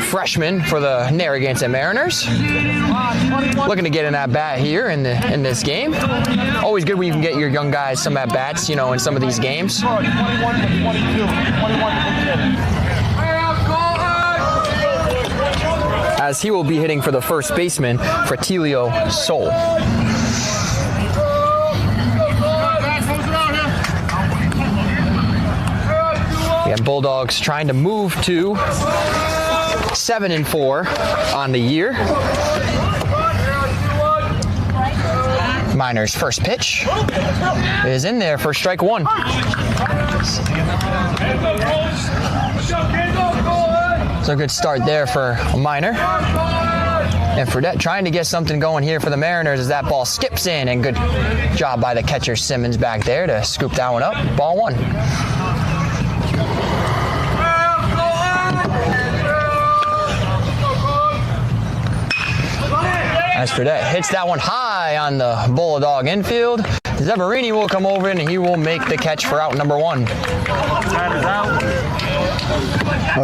Freshman for the Narragansett Mariners. Looking to get an at-bat here in this game. Always good when you can get your young guys some at-bats, you know, in some of these games. As he will be hitting for the first baseman, Fratilio Sol. Again, Bulldogs trying to move to 7-4 on the year. Miner's first pitch is in there for strike 1. So a good start there for Miner. And Fredette trying to get something going here for the Mariners as that ball skips in, and good job by the catcher Simmons back there to scoop that one up. Ball 1. As Fredette hits that one high on the Bulldog infield, Zeverini will come over and he will make the catch for out number 1.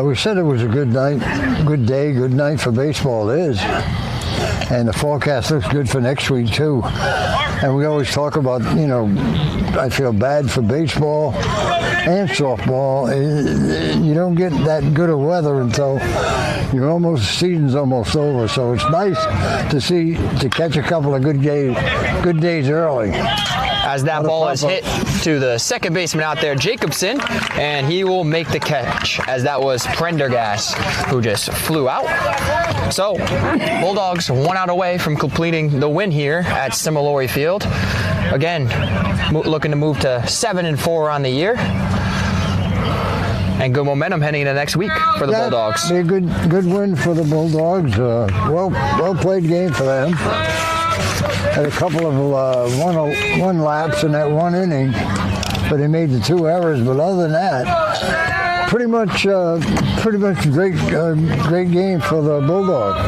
We said it was a good night, good day, good night for baseball. It is. And the forecast looks good for next week, too. And we always talk about, you know, I feel bad for baseball and softball. You don't get that good of weather until season's almost over. So it's nice to catch a couple of good days early. As that ball is hit to the second baseman out there, Jacobson, and he will make the catch, as that was Prendergast who just flew out. So, Bulldogs 1 out away from completing the win here at Similori Field. Again, looking to move to 7-4 on the year. And good momentum heading into next week for the Bulldogs. Be a good win for the Bulldogs. Well played game for them. Had a couple of one laps in that 1 inning, but they made the 2 errors. But other than that, pretty much great game for the Bulldogs.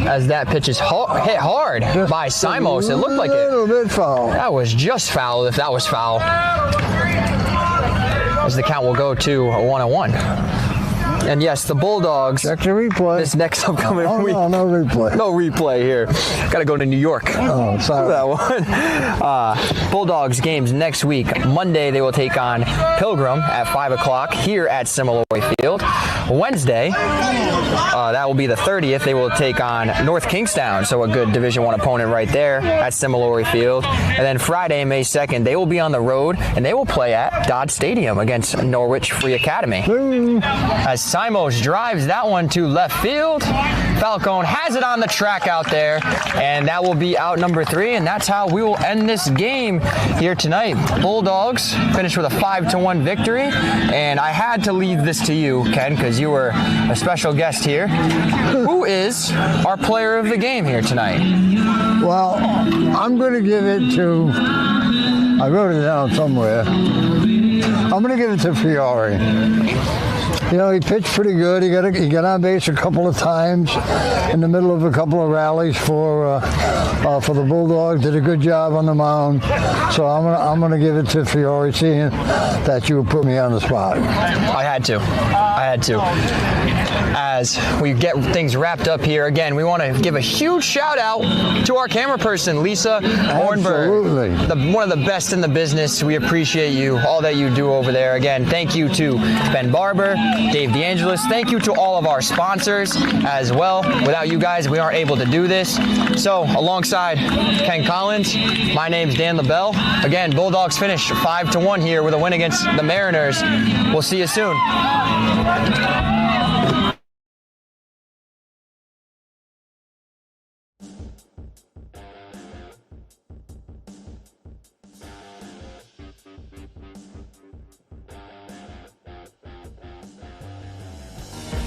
As that pitch is hit hard by Simos, it looked like it. A little bit foul. That was just foul if that was foul. as the count will go to a 1-1. And yes, the Bulldogs. Check the replay. This next upcoming week. No replay. No replay here. Got to go to New York. Oh, sorry. That one. Bulldogs games next week. Monday they will take on Pilgrim at 5 o'clock here at Similary Field. Wednesday, that will be the 30th. They will take on North Kingstown, so a good Division I opponent right there at Similary Field. And then Friday, May 2nd, they will be on the road and they will play at Dodge Stadium against Norwich Free Academy. As Simos drives that one to left field, Falcone has it on the track out there, and that will be out number 3, and that's how we will end this game here tonight. Bulldogs finished with a 5-1 victory, and I had to leave this to you, Ken, because you were a special guest here. Who is our player of the game here tonight? Well, I'm going to give it to, I wrote it down somewhere. I'm going to give it to Fiore. You know, he pitched pretty good. He got on base a couple of times in the middle of a couple of rallies for the Bulldogs. Did a good job on the mound. So I'm gonna give it to Fiore, seeing that you put me on the spot. I had to. As we get things wrapped up here, again, we want to give a huge shout out to our camera person, Lisa Hornberg. Absolutely. One of the best in the business. We appreciate you, all that you do over there. Again, thank you to Ben Barber, Dave DeAngelis. Thank you to all of our sponsors as well. Without you guys, we aren't able to do this. So, alongside Ken Collins, my name's Dan LaBelle. Again, Bulldogs finished 5-1 here with a win against the Mariners. We'll see you soon.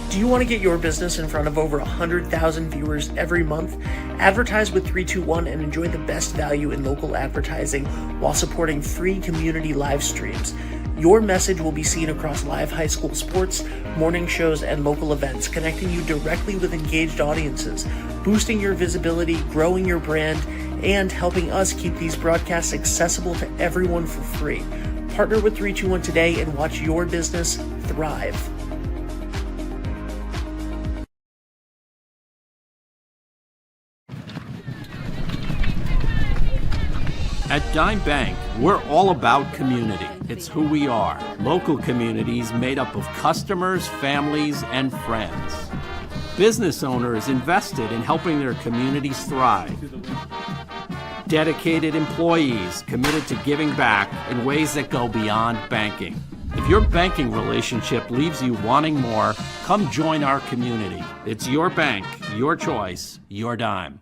Do you want to get your business in front of over 100,000 viewers every month? Advertise with 321 and enjoy the best value in local advertising while supporting free community live streams. Your message will be seen across live high school sports, morning shows, and local events, connecting you directly with engaged audiences, boosting your visibility, growing your brand, and helping us keep these broadcasts accessible to everyone for free. Partner with 321 today and watch your business thrive. At Dime Bank, we're all about community. It's who we are. Local communities made up of customers, families, and friends. Business owners invested in helping their communities thrive. Dedicated employees committed to giving back in ways that go beyond banking. If your banking relationship leaves you wanting more, come join our community. It's your bank, your choice, your dime.